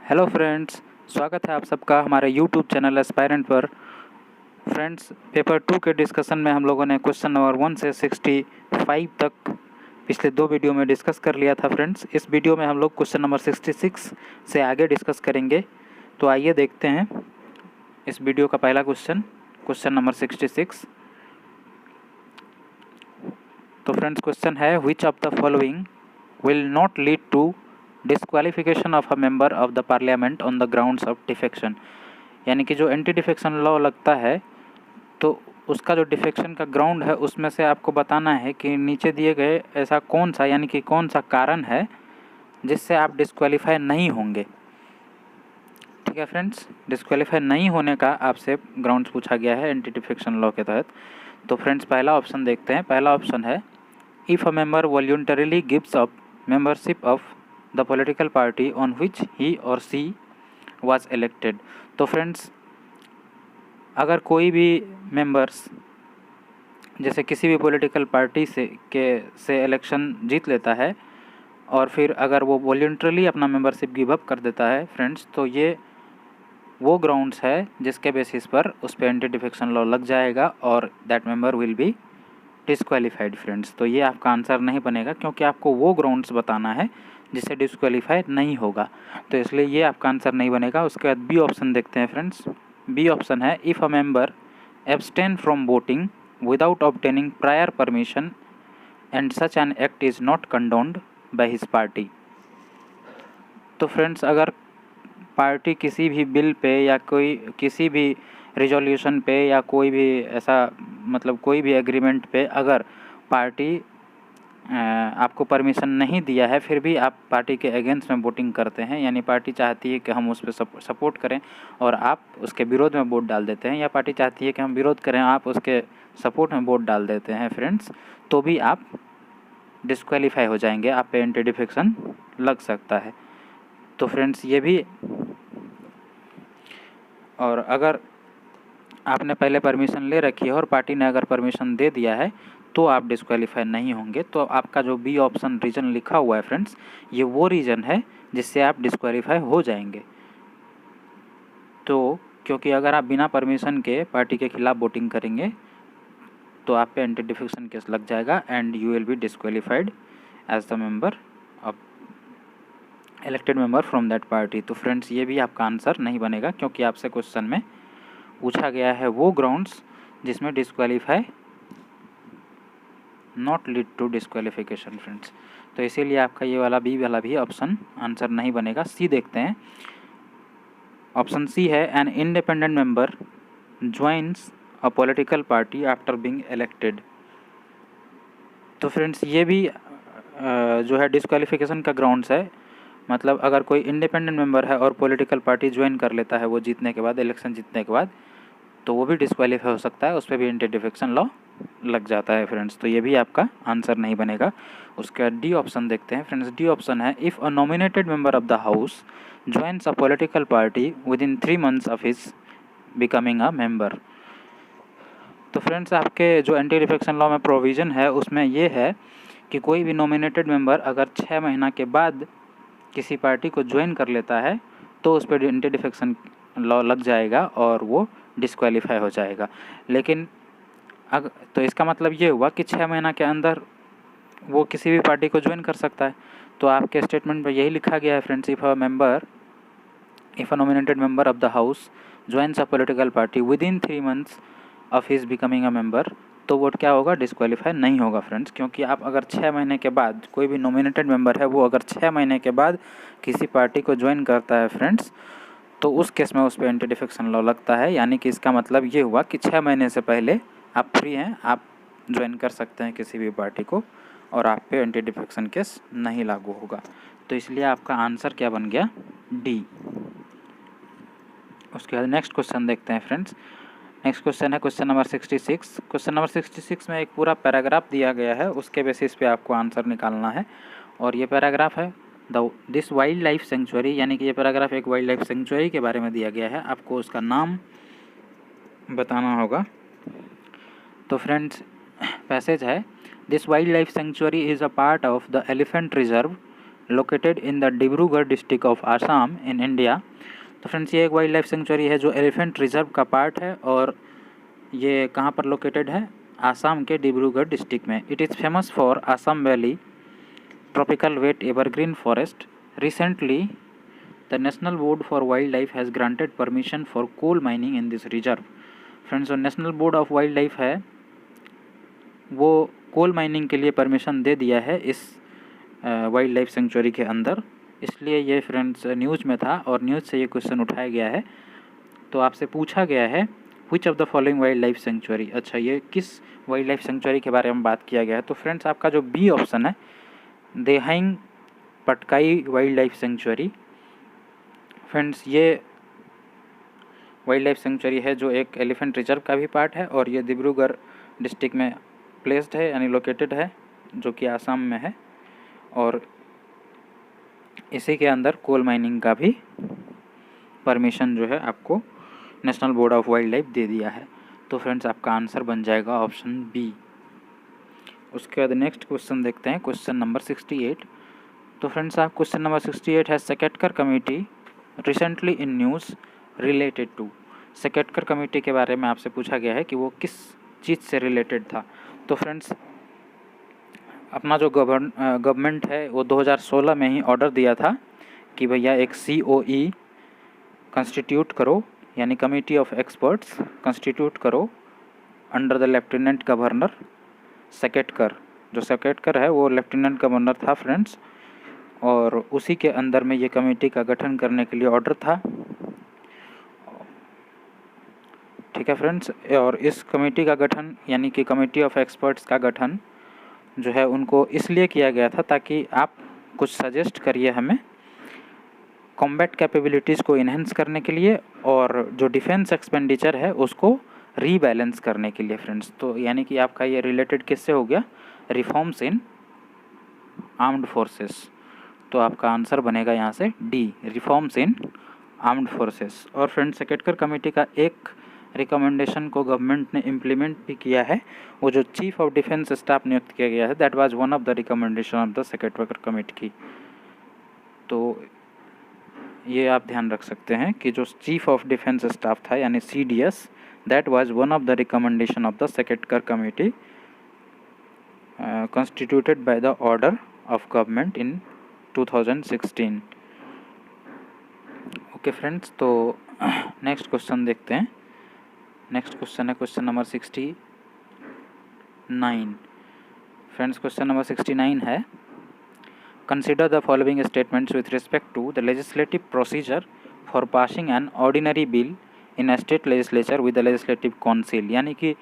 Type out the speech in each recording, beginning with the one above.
Hello friends, स्वागत है आप सबका हमारे यूट्यूब चैनल एस्पायरेंट पर। फ्रेंड्स, पेपर 2 के डिस्कशन में हम लोगों ने क्वेश्चन नंबर 1 से 65 तक पिछले 2 वीडियो में डिस्कस कर लिया था। फ्रेंड्स, इस वीडियो में हम लोग क्वेश्चन नंबर 66 से आगे डिस्कस करेंगे। तो आइए देखते हैं इस वीडियो का पहला क्वेश्चन नंबर 66। तो फ्रेंड्स, क्वेश्चन है which of the following will not lead to disqualification of a member of the parliament on the grounds of defection. यानी कि जो एंटी डिफेक्शन लॉ लगता है तो उसका जो डिफेक्शन का ग्राउंड है उसमें से आपको बताना है कि नीचे दिए गए ऐसा कौन सा यानी कि कौन सा कारण है जिससे आप डिस्क्वालीफाई नहीं होंगे। ठीक है फ्रेंड्स, डिस्क्वालीफाई नहीं होने का आपसे ग्राउंड्स पूछा गया है एंटी डिफेक्शन लॉ के तहत। तो फ्रेंड्स, पहला ऑप्शन देखते हैं। पहला ऑप्शन है if a member voluntarily gives up membership of the political party on which he और सी वाज इलेक्टेड। तो फ्रेंड्स, अगर कोई भी मेंबर्स जैसे किसी भी पॉलिटिकल पार्टी से इलेक्शन जीत लेता है और फिर अगर वो वॉल्यूंटरली अपना मेंबरशिप गिव अप कर देता है फ्रेंड्स, तो ये वो ग्राउंड्स है जिसके बेसिस पर उस पर एंटी डिफेक्शन लॉ लग जाएगा और that member will be disqualified. Friends, तो ये आपका आंसर नहीं बनेगा क्योंकि आपको वो ग्राउंड्स बताना है जिससे डिस्क्वालीफाई नहीं होगा, तो इसलिए ये आपका आंसर नहीं बनेगा। उसके बाद बी ऑप्शन देखते हैं फ्रेंड्स। बी ऑप्शन है if a member abstain from voting without obtaining prior permission and such an act is not condoned by his party. तो फ्रेंड्स, अगर पार्टी किसी भी बिल पे या कोई किसी भी रिजोल्यूशन पे या कोई भी ऐसा मतलब कोई भी एग्रीमेंट पे अगर पार्टी आपको परमिशन नहीं दिया है फिर भी आप पार्टी के अगेंस्ट में वोटिंग करते हैं, यानी पार्टी चाहती है कि हम उस पर सपोर्ट करें और आप उसके विरोध में वोट डाल देते हैं, या पार्टी चाहती है कि हम विरोध करें आप उसके सपोर्ट में वोट डाल देते हैं फ्रेंड्स, तो भी आप डिस्क्वालीफाई हो जाएंगे, आप पे एंटी डिफेक्शन लग सकता है। तो फ्रेंड्स, ये भी, और अगर आपने पहले परमिशन ले रखी है और पार्टी ने अगर परमिशन दे दिया है तो आप डिस्क्वालीफाई नहीं होंगे। तो आपका जो बी ऑप्शन रीज़न लिखा हुआ है फ्रेंड्स, ये वो रीज़न है जिससे आप डिस्क्वालीफाई हो जाएंगे। तो क्योंकि अगर आप बिना परमिशन के पार्टी के खिलाफ वोटिंग करेंगे तो आप पे एंटी डिफेक्शन केस लग जाएगा and you will be disqualified as the member of elected member from that party. तो फ्रेंड्स, ये भी आपका आंसर नहीं बनेगा क्योंकि आपसे क्वेश्चन में पूछा गया है वो ग्राउंड्स जिसमें disqualify not lead to disqualification friends. तो इसीलिए आपका ये वाला बी वाला भी ऑप्शन आंसर नहीं बनेगा। सी देखते हैं। ऑप्शन सी है an independent member joins a political party after being elected. तो फ्रेंड्स, ये भी जो है डिस्क्वालिफिकेशन का ग्राउंड्स है। मतलब अगर कोई इंडिपेंडेंट मेंबर है और पॉलिटिकल पार्टी ज्वाइन कर लेता है वो जीतने के बाद, इलेक्शन जीतने के बाद, तो वो भी डिस्क्वालीफाई हो सकता है, उस पर भी एंटी डिफेक्शन लॉ लग जाता है फ्रेंड्स। तो ये भी आपका आंसर नहीं बनेगा। उसके बाद डी ऑप्शन देखते हैं फ्रेंड्स। डी ऑप्शन है if a nominated member of the house joins a political party with in 3 months of his becoming a member. तो फ्रेंड्स, आपके जो एंटी डिफेक्शन लॉ में प्रोविज़न है उसमें ये है कि कोई भी नॉमिनेटेड मेंबर अगर 6 महीना के बाद किसी पार्टी को ज्वाइन कर लेता है तो उस पर एंटी डिफेक्शन लॉ लग जाएगा और वो डिस्क्वालीफाई हो जाएगा। लेकिन तो इसका मतलब ये हुआ कि 6 महीना के अंदर वो किसी भी पार्टी को ज्वाइन कर सकता है। तो आपके स्टेटमेंट में यही लिखा गया है friends, if a nominated member of the house joins a political party with in 3 months of his becoming a member, तो वो क्या होगा, डिस्क्वालीफाई नहीं होगा फ्रेंड्स। क्योंकि आप अगर 6 महीने के बाद, कोई भी नॉमिनेटेड मेंबर है वो अगर 6 महीने के बाद किसी पार्टी को ज्वाइन करता है फ्रेंड्स, तो उस केस में उस पर एंटी डिफेक्शन लॉ लगता है। यानी कि इसका मतलब ये हुआ कि 6 महीने से पहले आप फ्री हैं, आप ज्वाइन कर सकते हैं किसी भी पार्टी को और आप पे एंटी डिफेक्शन केस नहीं लागू होगा। तो इसलिए आपका आंसर क्या बन गया, डी। उसके बाद नेक्स्ट क्वेश्चन देखते हैं फ्रेंड्स। नेक्स्ट क्वेश्चन है क्वेश्चन नंबर 66। क्वेश्चन नंबर 66 में एक पूरा पैराग्राफ दिया गया है, उसके बेसिस पे आपको आंसर निकालना है। और ये पैराग्राफ है दिस वाइल्ड लाइफ सेंचुरी, यानी कि ये पैराग्राफ एक वाइल्ड लाइफ सेंचुरी के बारे में दिया गया है। आपको उसका नाम बताना होगा। तो फ्रेंड्स, पैसेज है this wild life century is a part of the elephant reserve located in the Dibrugarh district of Assam in India. तो फ्रेंड्स ये एक वाइल्ड लाइफ सेंचुरी है जो एलिफेंट रिजर्व का पार्ट है और ये कहाँ पर लोकेटेड है, आसाम के डिब्रूगढ़ डिस्ट्रिक्ट में। It is famous for Assam valley tropical wet evergreen forest. Recently the national board for wild life has granted permission for coal mining in this reserve. Friends जो national board of wild life है वो coal mining के लिए permission दे दिया है इस wild life century के अंदर, इसलिए ये फ्रेंड्स न्यूज़ में था और न्यूज़ से ये क्वेश्चन उठाया गया है। तो आपसे पूछा गया है which of the following wild life century, अच्छा ये किस वाइल्ड लाइफ सेंचुरी के बारे में बात किया गया है। तो फ्रेंड्स आपका जो बी ऑप्शन है Dehing Patkai wild life sanctuary. Friends ये वाइल्ड लाइफ सेंचुरी है जो एक एलिफेंट रिजर्व का भी पार्ट है और ये डिब्रूगढ़ डिस्ट्रिक्ट में प्लेस्ड है यानी लोकेटेड है जो कि आसाम में है और इसी के अंदर कोल माइनिंग का भी परमिशन जो है आपको national board of wild life दे दिया है। तो फ्रेंड्स आपका आंसर बन जाएगा ऑप्शन बी। उसके बाद नेक्स्ट क्वेश्चन देखते हैं, क्वेश्चन नंबर 68। तो फ्रेंड्स आप क्वेश्चन नंबर 68 है Shekatkar committee recently in news related to. Shekatkar committee के बारे में आपसे पूछा गया है कि वो किस चीज़ से रिलेटेड था। तो फ्रेंड्स अपना जो गवर्नमेंट है वो 2016 में ही ऑर्डर दिया था कि भैया एक COE कंस्टिट्यूट करो यानी कमेटी ऑफ एक्सपर्ट्स कंस्टिट्यूट करो अंडर द लेफ्टिनेंट गवर्नर सेकेटकर। जो सेकेटकर है वो लेफ्टिनेंट गवर्नर था फ्रेंड्स और उसी के अंदर में ये कमेटी का गठन करने के लिए ऑर्डर था, ठीक है फ्रेंड्स। और इस कमेटी का गठन यानी कि कमेटी ऑफ एक्सपर्ट्स का गठन जो है उनको इसलिए किया गया था ताकि आप कुछ सजेस्ट करिए हमें कॉम्बैट कैपेबिलिटीज़ को इन्हेंस करने के लिए और जो डिफेंस एक्सपेंडिचर है उसको रीबैलेंस करने के लिए फ्रेंड्स। तो यानी कि आपका ये रिलेटेड किससे हो गया, रिफॉर्म्स इन आर्म्ड फोर्सेस। तो आपका आंसर बनेगा यहाँ से D, reforms in armed forces. और फ्रेंड्स सेकेटकर कमेटी का एक रिकमेंडेशन को गवर्नमेंट ने इम्प्लीमेंट भी किया है, वो जो चीफ ऑफ डिफेंस स्टाफ नियुक्त किया गया है that was one of the recommendation of the Shekatkar committee की। तो ये आप ध्यान रख सकते हैं कि जो चीफ ऑफ डिफेंस स्टाफ था यानी CDS that was one of the recommendation of the Shekatkar committee constituted by the order of government in 2016। Okay friends, तो नेक्स्ट क्वेश्चन देखते हैं। नेक्स्ट क्वेश्चन है question number 69। Friends question number 69 है consider the following statements with respect to the legislative procedure for passing an ordinary bill in a state legislature with the legislative council. यानी कि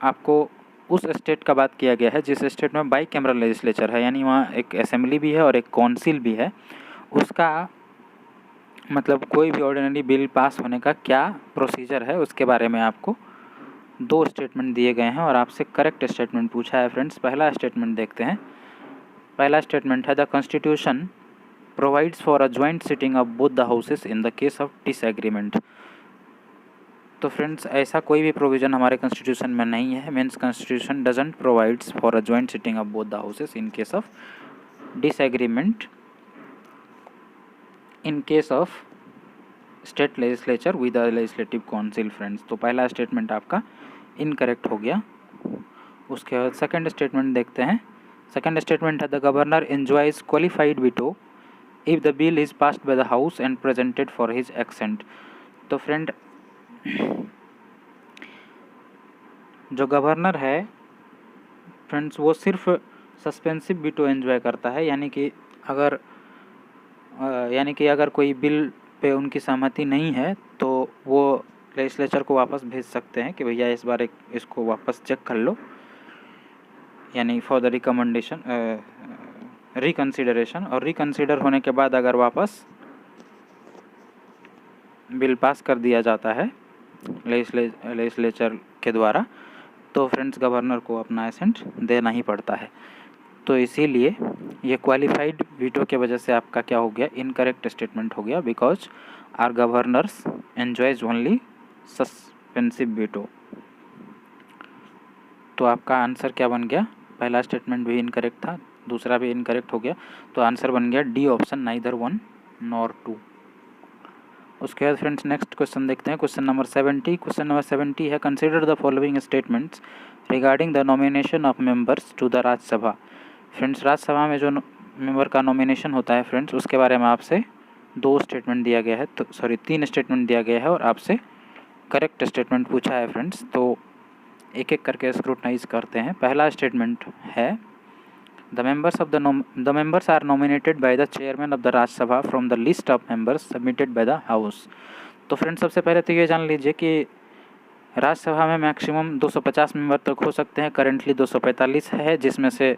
आपको उस state का बात किया गया है जिस स्टेट में बाई कैमरल लेजिस्लेचर है यानी वहाँ एक असेंबली भी है और एक काउंसिल भी है, उसका मतलब कोई भी ऑर्डिनरी बिल पास होने का क्या प्रोसीजर है उसके बारे में आपको दो स्टेटमेंट दिए गए हैं और आपसे करेक्ट स्टेटमेंट पूछा है फ्रेंड्स। पहला स्टेटमेंट देखते हैं। पहला स्टेटमेंट है the constitution provides for a joint sitting of both the houses in the case of disagreement. तो फ्रेंड्स ऐसा कोई भी प्रोविज़न हमारे कॉन्स्टिट्यूशन में नहीं है, means constitution doesn't provides for a joint sitting of both the houses in case of disagreement in case of state legislature with the legislative council friends. तो पहला स्टेटमेंट आपका इनकरेक्ट हो गया। उसके बाद सेकंड स्टेटमेंट देखते हैं। सेकंड स्टेटमेंट है the governor enjoys qualified veto if the bill is passed by the house and presented for his accent. तो फ्रेंड जो गवर्नर है फ्रेंड्स वो सिर्फ सस्पेंसिव वीटो एंजॉय करता है, यानी कि अगर कोई बिल पे उनकी सहमति नहीं है तो वो लेजिस्लेचर को वापस भेज सकते हैं कि भैया इस बार इसको वापस चेक कर लो, यानी फॉर द रिकमेंडेशन रिकन्सिडरेशन। और रिकन्सिडर होने के बाद अगर वापस बिल पास कर दिया जाता है लेजिस्लेचर के द्वारा तो फ्रेंड्स गवर्नर को अपना एसेंट देना ही पड़ता है। तो इसीलिए ये क्वालिफाइड वीटो के वजह से आपका क्या हो गया, इनकरेक्ट स्टेटमेंट हो गया, because our governors enjoys only suspensive veto. तो आपका आंसर क्या बन गया, पहला स्टेटमेंट भी इनकरेक्ट था, दूसरा भी इनकरेक्ट हो गया, तो आंसर बन गया डी ऑप्शन, नाइदर 1 नॉर 2। उसके बाद फ्रेंड्स नेक्स्ट क्वेश्चन देखते हैं, क्वेश्चन नंबर 70। क्वेश्चन नंबर 70 है, consider the following statements regarding the nomination of members to the Rajya Sabha. Friends Rajya Sabha में जो मेंबर का नॉमिनेशन होता है फ्रेंड्स, उसके बारे में आपसे 2 स्टेटमेंट दिया गया है, तो 3 स्टेटमेंट दिया गया है और आपसे करेक्ट स्टेटमेंट पूछा है फ्रेंड्स। तो एक एक करके स्क्रूटनाइज करते हैं। पहला स्टेटमेंट है, The members are nominated by the chairman of the Rajya Sabha from the list of members submitted by the House। तो फ्रेंड्स सबसे पहले तो ये जान लीजिए कि राज्यसभा में मैक्सिमम 250 मेंबर तक हो सकते हैं। करेंटली 245 है, जिसमें से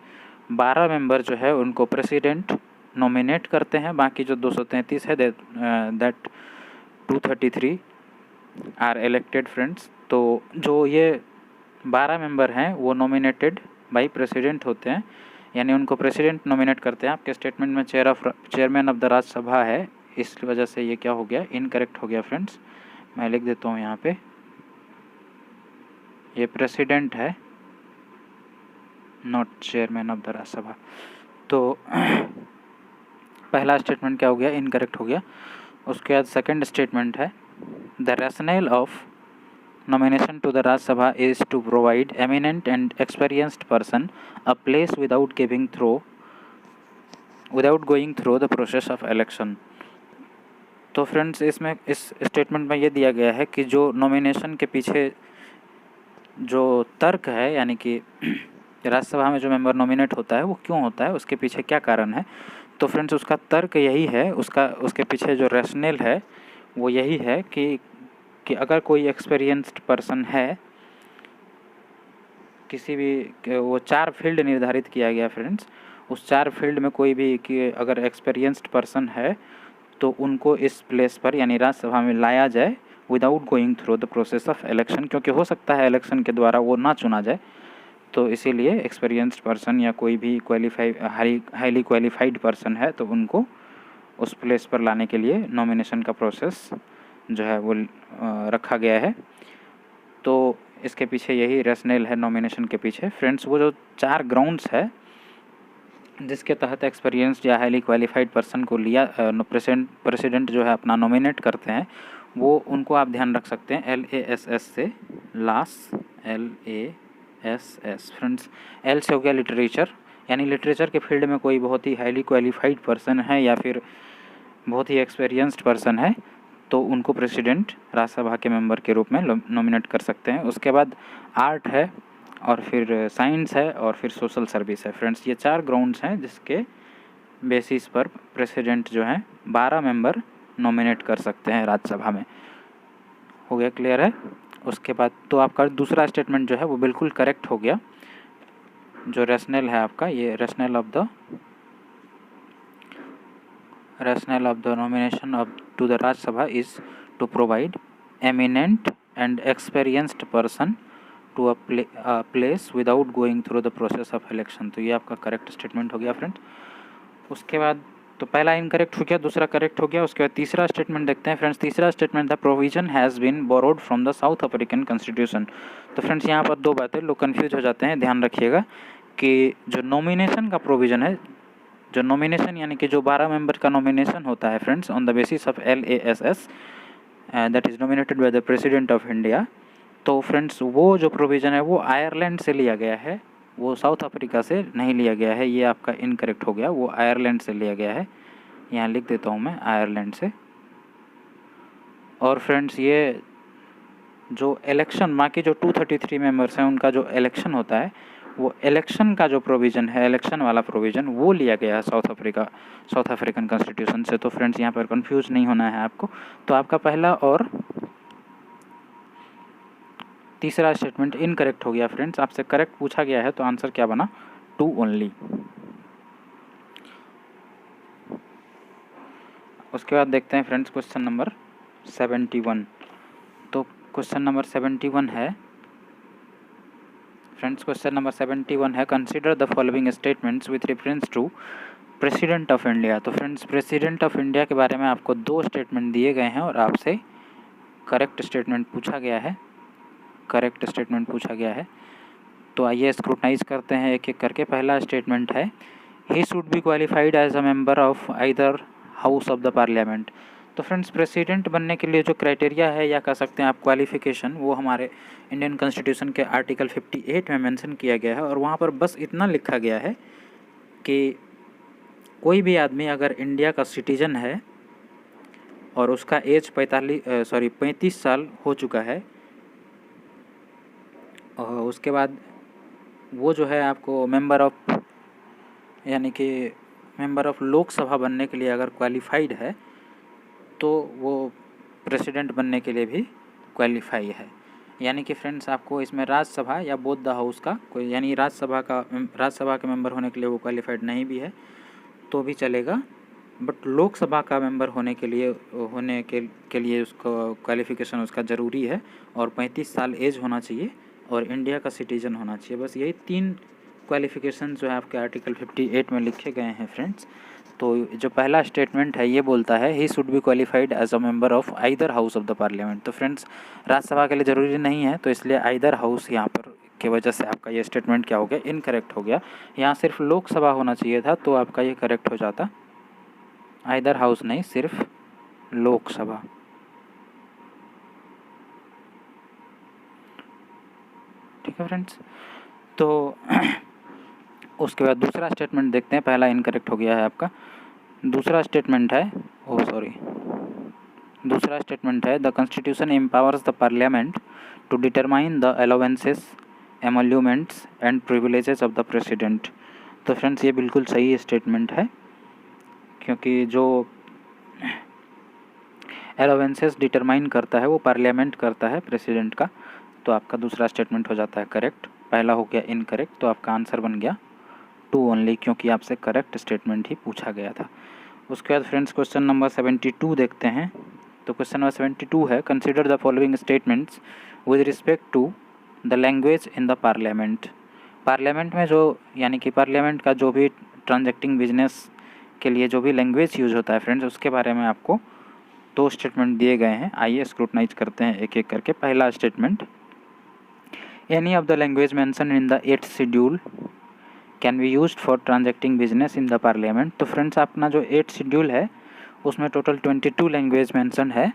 12 मेंबर जो है उनको प्रेसिडेंट नॉमिनेट करते हैं। बाकी जो 233 है दैट 233 आर इलेक्टेड फ्रेंड्स। तो जो ये 12 मेंबर हैं वो नॉमिनेटेड बाई प्रेसिडेंट होते हैं, यानी उनको प्रेसिडेंट नॉमिनेट करते हैं। आपके स्टेटमेंट में चेयरमैन ऑफ द राज्यसभा है, इस वजह से ये क्या हो गया, इनकरेक्ट हो गया फ्रेंड्स। मैं लिख देता हूँ यहाँ पे, ये प्रेसिडेंट है, not chairman of the Rajya Sabha. तो पहला स्टेटमेंट क्या हो गया, इनकरेक्ट हो गया। उसके बाद सेकंड स्टेटमेंट है, the rational of nomination to the Rajya Sabha is to provide eminent and experienced person a place without going through the process of election। तो फ्रेंड्स इसमें इस स्टेटमेंट में ये दिया गया है कि जो नॉमिनेशन के पीछे जो तर्क है, यानी कि राज्यसभा में जो मेंबर नॉमिनेट होता है वो क्यों होता है, उसके पीछे क्या कारण है। तो फ्रेंड्स उसका तर्क यही है, उसके पीछे जो रैशनल है वो यही है कि अगर कोई एक्सपीरियंस्ड पर्सन है, किसी भी वो 4 फील्ड निर्धारित किया गया फ्रेंड्स, उस 4 फील्ड में कोई भी कि अगर एक्सपीरियंस्ड पर्सन है तो उनको इस प्लेस पर यानी राज्यसभा में लाया जाए without going through the process of election, क्योंकि हो सकता है इलेक्शन के द्वारा वो ना चुना जाए। तो इसीलिए एक्सपीरियंस्ड पर्सन या कोई भी हाईली क्वालिफाइड पर्सन है तो उनको उस प्लेस पर लाने के लिए नॉमिनेशन का प्रोसेस जो है वो रखा गया है। तो इसके पीछे यही रैशनल है नॉमिनेशन के पीछे फ्रेंड्स। वो जो 4 ग्राउंड्स है जिसके तहत एक्सपीरियंस्ड या हाईली क्वालिफाइड पर्सन को लिया प्रेसिडेंट जो है अपना नॉमिनेट करते हैं, वो उनको आप ध्यान रख सकते हैं LASS से, LASS फ्रेंड्स। L से हो गया लिटरेचर, यानी लिटरेचर के फील्ड में कोई बहुत ही हाईली क्वालिफाइड पर्सन है या फिर बहुत ही एक्सपीरियंस्ड पर्सन है तो उनको प्रेसिडेंट राज्यसभा के मेंबर के रूप में नॉमिनेट कर सकते हैं। उसके बाद आर्ट है और फिर साइंस है और फिर सोशल सर्विस है फ्रेंड्स। ये 4 ग्राउंड्स हैं जिसके बेसिस पर प्रेसिडेंट जो है 12 मेंबर नॉमिनेट कर सकते हैं राज्यसभा में। हो गया क्लियर है। उसके बाद तो आपका दूसरा स्टेटमेंट जो है वो बिल्कुल करेक्ट हो गया। जो रैशनल है आपका, ये rational of the nomination of to the Rajya Sabha is to provide eminent and experienced person to a place without going through the process of election. तो ये आपका करेक्ट स्टेटमेंट हो गया फ्रेंड्स। उसके बाद तो पहला इनकरेक्ट हो गया, दूसरा करेक्ट हो गया। उसके बाद तीसरा स्टेटमेंट देखते हैं फ्रेंड्स। तीसरा स्टेटमेंट था provision has been borrowed from the South African constitution. तो फ्रेंड्स यहाँ पर 2 बातें, लोग कन्फ्यूज हो जाते हैं, ध्यान रखिएगा कि जो नॉमिनेशन का प्रोविज़न है, जो नॉमिनेशन यानी कि जो 12 मेंबर का नॉमिनेशन होता है friends on the basis of LASS that is nominated by the president of India. तो फ्रेंड्स वो जो प्रोविज़न है वो आयरलैंड से लिया गया है, वो साउथ अफ्रीका से नहीं लिया गया है। ये आपका इनकरेक्ट हो गया, वो आयरलैंड से लिया गया है। यहाँ लिख देता हूँ मैं, आयरलैंड से। और फ्रेंड्स ये जो इलेक्शन, बाकी जो 233 मेंबर्स हैं उनका जो इलेक्शन होता है, वो इलेक्शन का जो प्रोविज़न है, इलेक्शन वाला प्रोविज़न, वो लिया गया है साउथ अफ्रीकन कॉन्स्टिट्यूशन से। तो फ्रेंड्स यहाँ पर कंफ्यूज नहीं होना है आपको। तो आपका पहला और तीसरा स्टेटमेंट इनकरेक्ट हो गया फ्रेंड्स। आपसे करेक्ट पूछा गया है तो आंसर क्या बना, 2 ओनली। उसके बाद देखते हैं फ्रेंड्स क्वेश्चन नंबर 71। तो क्वेश्चन नंबर 71 है फ्रेंड्स, क्वेश्चन नंबर 71 है, consider the following statements with reference to president of India. तो फ्रेंड्स प्रेसिडेंट ऑफ इंडिया के बारे में आपको 2 स्टेटमेंट दिए गए हैं और आपसे करेक्ट स्टेटमेंट पूछा गया है। तो आइए स्क्रूटनाइज करते हैं एक एक करके। पहला स्टेटमेंट है, he should be qualified as a member of either house of the parliament. तो फ्रेंड्स प्रेसिडेंट बनने के लिए जो क्राइटेरिया है या कह सकते हैं आप क्वालिफिकेशन, वो हमारे इंडियन कॉन्स्टिट्यूशन के आर्टिकल 58 में मेंशन किया गया है। और वहाँ पर बस इतना लिखा गया है कि कोई भी आदमी अगर इंडिया का सिटीजन है और उसका एज 35 साल हो चुका है, और उसके बाद वो जो है आपको मेंबर ऑफ यानी कि मेंबर ऑफ लोकसभा बनने के लिए अगर क्वालिफाइड है तो वो प्रेसिडेंट बनने के लिए भी क्वालिफाई है। यानी कि फ्रेंड्स आपको इसमें राज्यसभा या बोथ द हाउस का कोई, यानी राज्यसभा के मेंबर होने के लिए वो क्वालिफाइड नहीं भी है तो भी चलेगा, बट लोकसभा का मेंबर होने के लिए उसको क्वालिफिकेशन उसका ज़रूरी है और 35 साल एज होना चाहिए और इंडिया का सिटीजन होना चाहिए। बस यही 3 क्वालिफिकेशन जो है आपके आर्टिकल 58 में लिखे गए हैं फ्रेंड्स। तो जो पहला स्टेटमेंट है ये बोलता है he should be qualified as a member of either house of the parliament. तो फ्रेंड्स राज्यसभा के लिए ज़रूरी नहीं है, तो इसलिए आइदर हाउस यहाँ पर की वजह से आपका ये स्टेटमेंट क्या हो गया, इनकरेक्ट हो गया। यहाँ सिर्फ लोकसभा होना चाहिए था तो आपका ये करेक्ट हो जाता, आइदर हाउस नहीं, सिर्फ लोकसभा। ठीक है फ्रेंड्स, तो उसके बाद दूसरा स्टेटमेंट देखते हैं। पहला इनकरेक्ट हो गया है आपका। दूसरा स्टेटमेंट है दूसरा स्टेटमेंट है the constitution empowers the parliament to determine the allowances, emoluments and privileges of the president. तो फ्रेंड्स ये बिल्कुल सही स्टेटमेंट है, क्योंकि जो अलाउंसेस डिटरमाइन करता है वो पार्लियामेंट करता है प्रेसिडेंट का। तो आपका दूसरा स्टेटमेंट हो जाता है करेक्ट, पहला हो गया इनकरेक्ट, तो आपका आंसर बन गया 2 ओनली, क्योंकि आपसे करेक्ट स्टेटमेंट ही पूछा गया था। उसके बाद फ्रेंड्स क्वेश्चन नंबर 72 देखते हैं। तो क्वेश्चन नंबर 72 है consider the following statements with respect to the language in the parliament. Parliament में जो, यानी कि पार्लियामेंट का जो भी ट्रांजैक्टिंग बिजनेस के लिए जो भी लैंग्वेज यूज़ होता है फ्रेंड्स, उसके बारे में आपको 2 स्टेटमेंट दिए गए हैं। आइए स्क्रूटनाइज करते हैं एक एक करके। पहला statement, any of the language mention in the 8th schedule can be used for transacting business in the parliament. तो फ्रेंड्स अपना जो 8th शेड्यूल है उसमें टोटल 22 लैंग्वेज मेंशन है,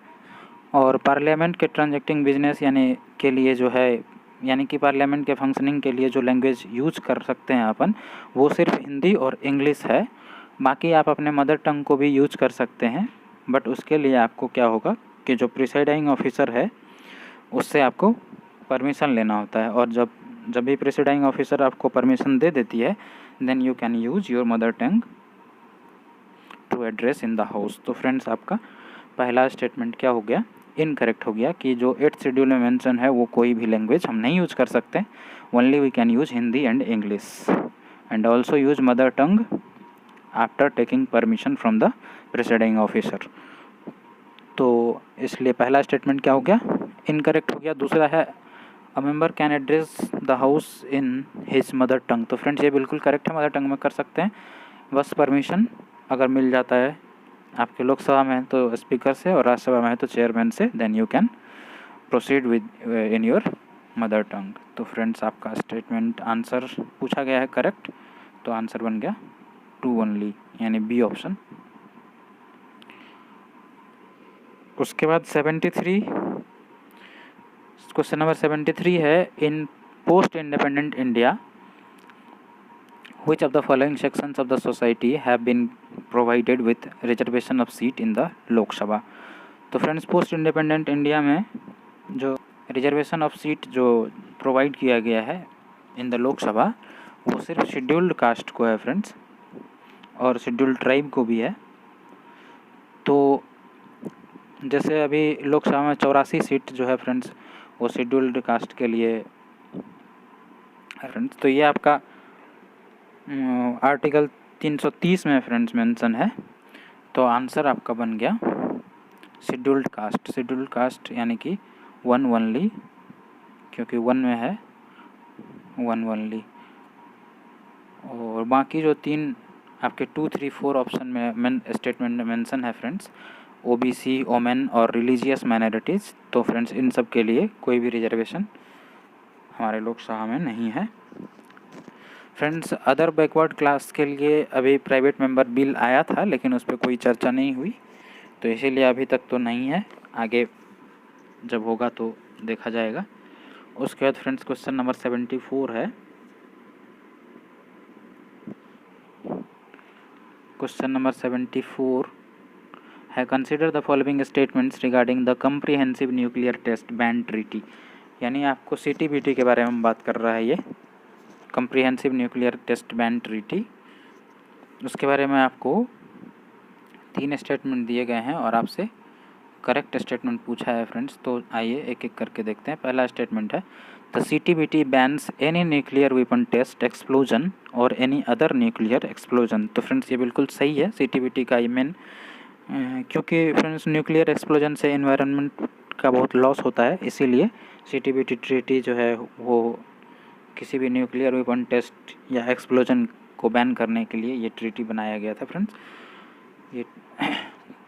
और पार्लियामेंट के ट्रांजैक्टिंग बिजनेस यानी के लिए जो है, यानी कि पार्लियामेंट के फंक्शनिंग के लिए जो लैंग्वेज यूज कर सकते हैं अपन, वो सिर्फ हिंदी और इंग्लिश है। बाकी आप अपने मदर टंग को भी यूज कर सकते हैं, बट उसके लिए आपको क्या होगा कि जो प्रिसाइडिंग ऑफिसर है उससे आपको परमिशन लेना होता है, और जब भी प्रिसाइडिंग ऑफिसर आपको परमिशन दे देती है then you can use your mother tongue to address in the house. तो फ्रेंड्स आपका पहला स्टेटमेंट क्या हो गया, इनकरेक्ट हो गया, कि जो 8th शेड्यूल में मेंशन है वो कोई भी लैंग्वेज हम नहीं यूज कर सकते, only we can use Hindi and English and also use mother tongue after taking permission from the presiding officer. तो इसलिए पहला स्टेटमेंट क्या हो गया, इनकरेक्ट हो गया। दूसरा है a member can address the house in his mother tongue. तो फ्रेंड्स ये बिल्कुल करेक्ट है, मदर टंग में कर सकते हैं, बस परमिशन अगर मिल जाता है आपके लोकसभा में है तो स्पीकर से, और राज्यसभा में है तो चेयरमैन से, then you can proceed with in your mother tongue. तो फ्रेंड्स आपका स्टेटमेंट आंसर पूछा गया है करेक्ट, तो आंसर बन गया 2 ओनली, यानी बी ऑप्शन। उसके बाद 73, क्वेश्चन नंबर 73 है in post independent India which of the following sections of the society have been provided with reservation of seat in the Lok Sabha। तो फ्रेंड्स पोस्ट इंडिपेंडेंट इंडिया में जो reservation of seat जो provide किया गया है इन the Lok Sabha, वो सिर्फ scheduled caste को है फ्रेंड्स, और शेड्यूल्ड ट्राइब को भी है। तो जैसे अभी लोकसभा में 84 सीट जो है फ्रेंड्स वो शेड्यूल्ड कास्ट के लिए है फ्रेंड्स। तो ये आपका आर्टिकल 330 में फ्रेंड्स मेंशन है। तो आंसर आपका बन गया शेड्यूल्ड कास्ट यानी कि 1 ओनली, क्योंकि 1 में है 1 ओनली, और बाकी जो 3 आपके 2, 3, 4 ऑप्शन में स्टेटमेंट में मेंशन है फ्रेंड्स, ओबीसी, ओमेन और रिलीजियस माइनॉरिटीज़। तो फ्रेंड्स इन सब के लिए कोई भी रिजर्वेशन हमारे लोकसभा में नहीं है। फ्रेंड्स अदर बैकवर्ड क्लास के लिए अभी प्राइवेट मेंबर बिल आया था, लेकिन उस पर कोई चर्चा नहीं हुई, तो इसीलिए अभी तक तो नहीं है, आगे जब होगा तो देखा जाएगा। उसके बाद फ्रेंड्स क्वेश्चन नंबर 74 है। क्वेश्चन नंबर 74 है, consider the following statements regarding the comprehensive nuclear test ban treaty. यानी आपको CTBT के बारे में बात कर रहा है ये, comprehensive nuclear test ban treaty. उसके बारे में आपको 3 स्टेटमेंट दिए गए हैं और आपसे करेक्ट स्टेटमेंट पूछा है फ्रेंड्स। तो आइए एक एक करके देखते हैं। पहला स्टेटमेंट है, the CTBT bans any nuclear weapon test explosion और एनी अदर न्यूक्लियर एक्सप्लोजन। तो फ्रेंड्स ये बिल्कुल सही है, CTBT का ये मेन, क्योंकि फ्रेंड्स न्यूक्लियर एक्सप्लोजन से एनवायरनमेंट का बहुत लॉस होता है, इसीलिए CTBT ट्रीटी जो है वो किसी भी न्यूक्लियर वेपन टेस्ट या एक्सप्लोजन को बैन करने के लिए ये ट्रीटी बनाया गया था फ्रेंड्स। ये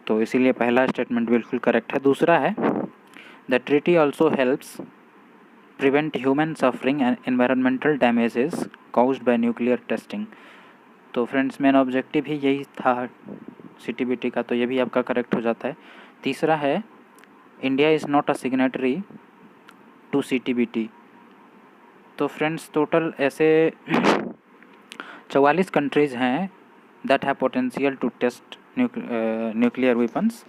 तो इसीलिए पहला स्टेटमेंट बिल्कुल करेक्ट है। दूसरा है, the treaty also helps prevent human suffering and environmental damages caused by nuclear testing. तो फ्रेंड्स मेन ऑब्जेक्टिव ही यही था CTBT का, तो ये भी आपका करेक्ट हो जाता है। तीसरा है, India is not a signatory to CTBT। तो फ्रेंड्स टोटल ऐसे 44 कंट्रीज़ हैं that have potential to test nuclear weapons.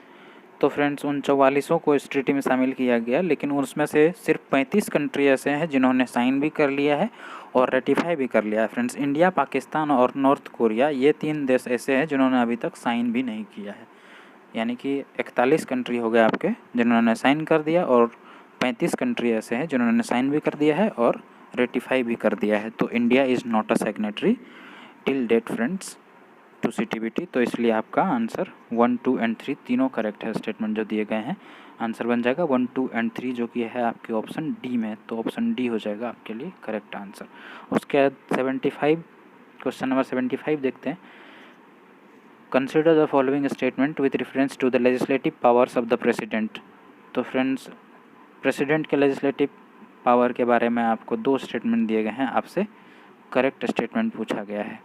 तो फ्रेंड्स उन 44 को इस ट्रीटी में शामिल किया गया, लेकिन उसमें से सिर्फ 35 कंट्री ऐसे हैं जिन्होंने साइन भी कर लिया है और रेटिफाई भी कर लिया है फ्रेंड्स। इंडिया, पाकिस्तान और नॉर्थ कोरिया, ये 3 देश ऐसे हैं जिन्होंने अभी तक साइन भी नहीं किया है। यानी कि 41 कंट्री हो गए आपके जिन्होंने साइन कर दिया, और 35 कंट्री ऐसे हैं जिन्होंने साइन भी कर दिया है और रेटिफाई भी कर दिया है। तो India is not a signatory till date friends to CTBT। तो इसलिए आपका आंसर 1, 2 एंड 3 तीनों करेक्ट है स्टेटमेंट जो दिए गए हैं। आंसर बन जाएगा 1, 2 एंड 3 जो कि है आपके ऑप्शन डी में, तो ऑप्शन डी हो जाएगा आपके लिए करेक्ट आंसर। उसके बाद 75 क्वेश्चन नंबर 75 देखते हैं। Consider the following statement with reference to the legislative powers of the president. तो फ्रेंड्स प्रेसिडेंट के लेजिस्लेटिव पावर के बारे में आपको 2 स्टेटमेंट दिए गए हैं, आपसे करेक्ट स्टेटमेंट पूछा गया है।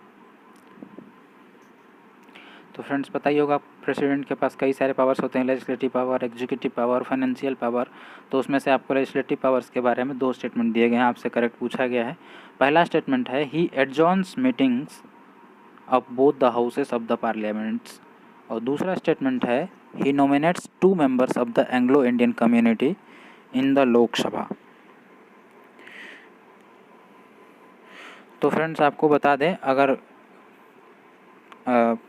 तो फ्रेंड्स पता ही होगा प्रेसिडेंट के पास कई सारे पावर्स होते हैं, legislative power, executive power, financial power. तो उसमें से आपको लेजिस्लेटिव पावर्स के बारे में 2 स्टेटमेंट दिए गए हैं, आपसे करेक्ट पूछा गया है। पहला स्टेटमेंट है, he adjourns meetings of both the houses of the parliaments. और दूसरा स्टेटमेंट है, he nominates 2 members of the Anglo Indian community in the Lok Sabha. तो फ्रेंड्स आपको बता दें, अगर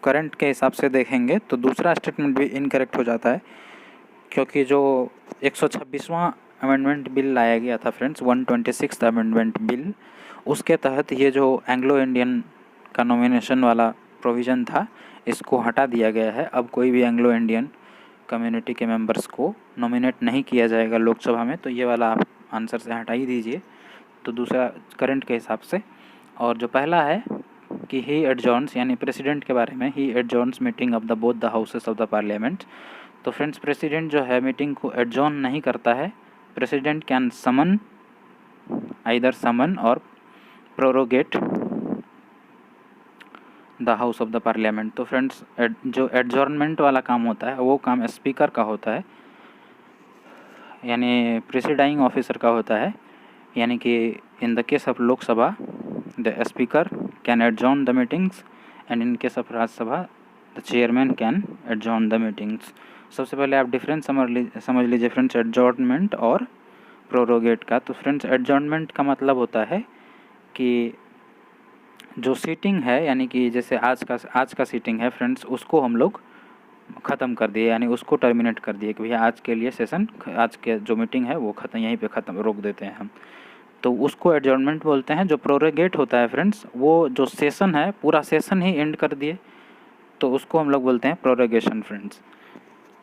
करंट के हिसाब से देखेंगे तो दूसरा स्टेटमेंट भी इनकरेक्ट हो जाता है, क्योंकि जो 126वां अमेंडमेंट बिल लाया गया था फ्रेंड्स, 126th अमेंडमेंट बिल, उसके तहत ये जो एंग्लो इंडियन का नॉमिनेशन वाला प्रोविज़न था, इसको हटा दिया गया है। अब कोई भी एंग्लो इंडियन कम्युनिटी के मेंबर्स को नॉमिनेट नहीं किया जाएगा लोकसभा में, तो ये वाला आप आंसर से हटा ही दीजिए। तो दूसरा करंट के हिसाब से। और जो पहला है कि ही एडजॉर्न्स, यानी प्रेसिडेंट के बारे में, he adjourns meeting of the both the houses of the parliament. तो फ्रेंड्स प्रेसिडेंट जो है मीटिंग को एडजॉर्न नहीं करता है। President can summon, either summon और prorogate the house of the parliament. तो फ्रेंड्स जो एडजॉर्नमेंट वाला काम होता है वो काम स्पीकर का होता है, यानी प्रेसिडाइंग ऑफिसर का होता है। यानी कि in the case of Lok Sabha the speaker can adjourn the meetings, and in case of Rajya Sabha the chairman can adjourn the meetings. सबसे पहले आप डिफरेंस समझ लीजिए फ्रेंड्स एडजॉर्नमेंट और प्रोरोगेट का। तो फ्रेंड्स एडजॉर्नमेंट का मतलब होता है कि जो सीटिंग है, यानी कि जैसे आज का सीटिंग है फ्रेंड्स, उसको हम लोग ख़त्म कर दिए, यानी उसको टर्मिनेट कर दिए कि भैया आज के लिए सेशन, आज के जो मीटिंग है वो ख़त्म, यहीं पे ख़त्म, रोक देते हैं हम, तो उसको एडजॉर्नमेंट बोलते हैं। जो प्रोरोगेट होता है फ्रेंड्स, वो जो सेशन है पूरा सेशन ही एंड कर दिए, तो उसको हम लोग बोलते हैं प्रोरोगेशन फ्रेंड्स।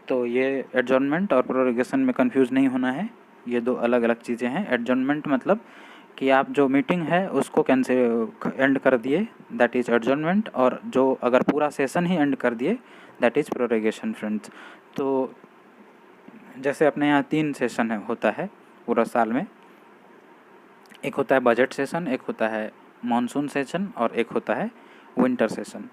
तो ये एडजॉर्नमेंट और प्रोरोगेशन में कंफ्यूज नहीं होना है, ये 2 अलग अलग चीज़ें हैं। एडजॉर्नमेंट मतलब कि आप जो मीटिंग है उसको कैंसिल एंड कर दिए, दैट इज़ एडजॉर्नमेंट, और जो अगर पूरा सेशन ही एंड कर दिए दैट इज़ प्रोरोगेशन फ्रेंड्स। तो जैसे अपने यहाँ 3 सेशन होता है पूरा साल में, एक होता है बजट सेशन, एक होता है मानसून सेशन और एक होता है विंटर सेशन।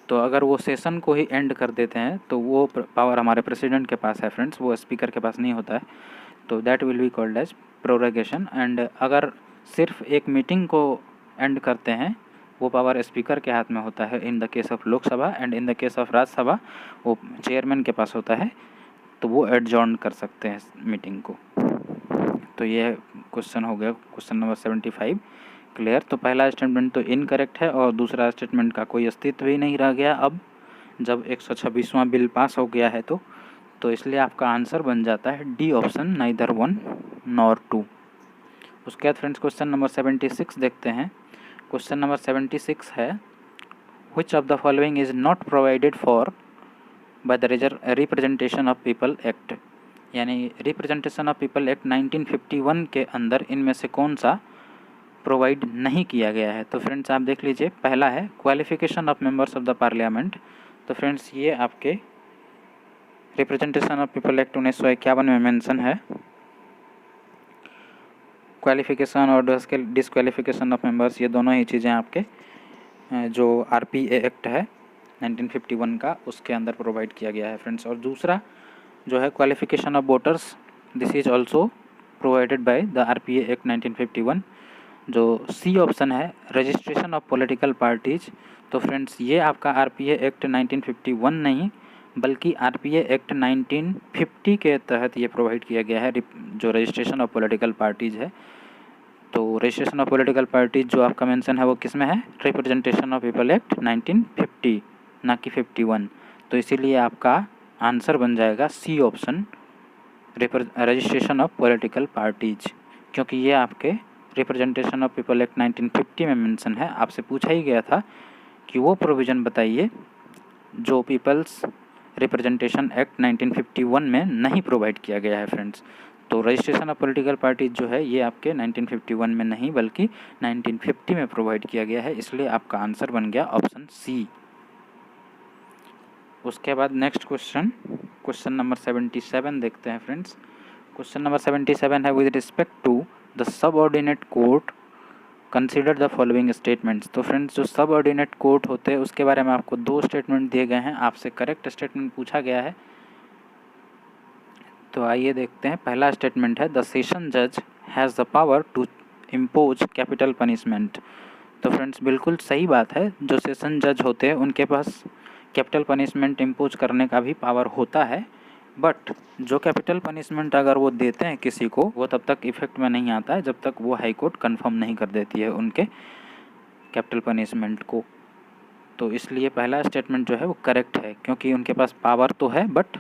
तो अगर वो सेशन को ही एंड कर देते हैं तो वो पावर हमारे प्रेसिडेंट के पास है फ्रेंड्स, वो स्पीकर के पास नहीं होता है। तो that will be called as prorogation. And अगर सिर्फ एक मीटिंग को एंड करते हैं वो पावर स्पीकर के हाथ में होता है in the case of Lok Sabha, and in the case of Rajya Sabha वो चेयरमैन के पास होता है, तो वो एडजॉर्न कर सकते हैं मीटिंग को। तो ये क्वेश्चन हो गया, क्वेश्चन नंबर 75 क्लियर। तो पहला स्टेटमेंट तो इनकरेक्ट है और दूसरा स्टेटमेंट का कोई अस्तित्व ही नहीं रह गया अब जब 126वां बिल पास हो गया है तो इसलिए आपका आंसर बन जाता है डी ऑप्शन, नाइदर 1 नॉर 2। उसके बाद फ्रेंड्स क्वेश्चन नंबर 76 देखते हैं। क्वेश्चन नंबर 76 है which of the following is not provided for by the representation of people act, यानी रिप्रेजेंटेशन ऑफ पीपल एक्ट 1951 के अंदर इनमें से कौन सा प्रोवाइड नहीं किया गया है। तो फ्रेंड्स आप देख लीजिए, पहला है qualification of members of the parliament. तो फ्रेंड्स ये आपके रिप्रेजेंटेशन ऑफ पीपल एक्ट 1951 में मेंशन है। क्वालिफिकेशन और डिस्क्वालिफिकेशन ऑफ मेंबर्स, ये दोनों ही चीज़ें आपके जो आरपीए एक्ट है 1951 का उसके अंदर प्रोवाइड किया गया है फ्रेंड्स। और दूसरा जो है qualification of voters, this is also provided by the RPA act 1951। जो सी ऑप्शन है रजिस्ट्रेशन ऑफ पॉलिटिकल पार्टीज, तो फ्रेंड्स ये आपका आरपीए एक्ट 1951 नहीं बल्कि आरपीए एक्ट 1950 के तहत ये प्रोवाइड किया गया है जो रजिस्ट्रेशन ऑफ पॉलिटिकल पार्टीज है। तो रजिस्ट्रेशन ऑफ पॉलिटिकल पार्टीज जो आपका मेंशन है वो किस में है, रिप्रेजेंटेशन ऑफ पीपल एक्ट 1950 ना कि 51। तो इसीलिए आपका आंसर बन जाएगा C option, registration of political parties, क्योंकि ये आपके रिप्रेजेंटेशन ऑफ पीपल एक्ट 1950 में मेंशन है। आपसे पूछा ही गया था कि वो प्रोविज़न बताइए जो पीपल्स रिप्रेजेंटेशन एक्ट 1951 में नहीं प्रोवाइड किया गया है फ्रेंड्स। तो रजिस्ट्रेशन ऑफ पॉलिटिकल पार्टीज जो है ये आपके 1951 में नहीं बल्कि 1950 में प्रोवाइड किया गया है, इसलिए आपका आंसर बन गया ऑप्शन सी। उसके बाद नेक्स्ट क्वेश्चन नंबर 77 देखते हैं फ्रेंड्स। क्वेश्चन नंबर 77 है with respect to the subordinate court consider the following statements. तो फ्रेंड्स जो सबऑर्डिनेट कोर्ट होते हैं उसके बारे में आपको 2 स्टेटमेंट दिए गए हैं, आपसे करेक्ट स्टेटमेंट पूछा गया है। तो आइए देखते हैं। पहला स्टेटमेंट है द सेशन जज has the power to impose capital punishment. तो फ्रेंड्स बिल्कुल सही बात है, जो सेशन जज होते हैं उनके पास कैपिटल पनिशमेंट इम्पोज करने का भी पावर होता है, बट जो कैपिटल पनिशमेंट अगर वो देते हैं किसी को वो तब तक इफेक्ट में नहीं आता है जब तक वो हाई कोर्ट कन्फर्म नहीं कर देती है उनके कैपिटल पनिशमेंट को। तो इसलिए पहला स्टेटमेंट जो है वो करेक्ट है, क्योंकि उनके पास पावर तो है बट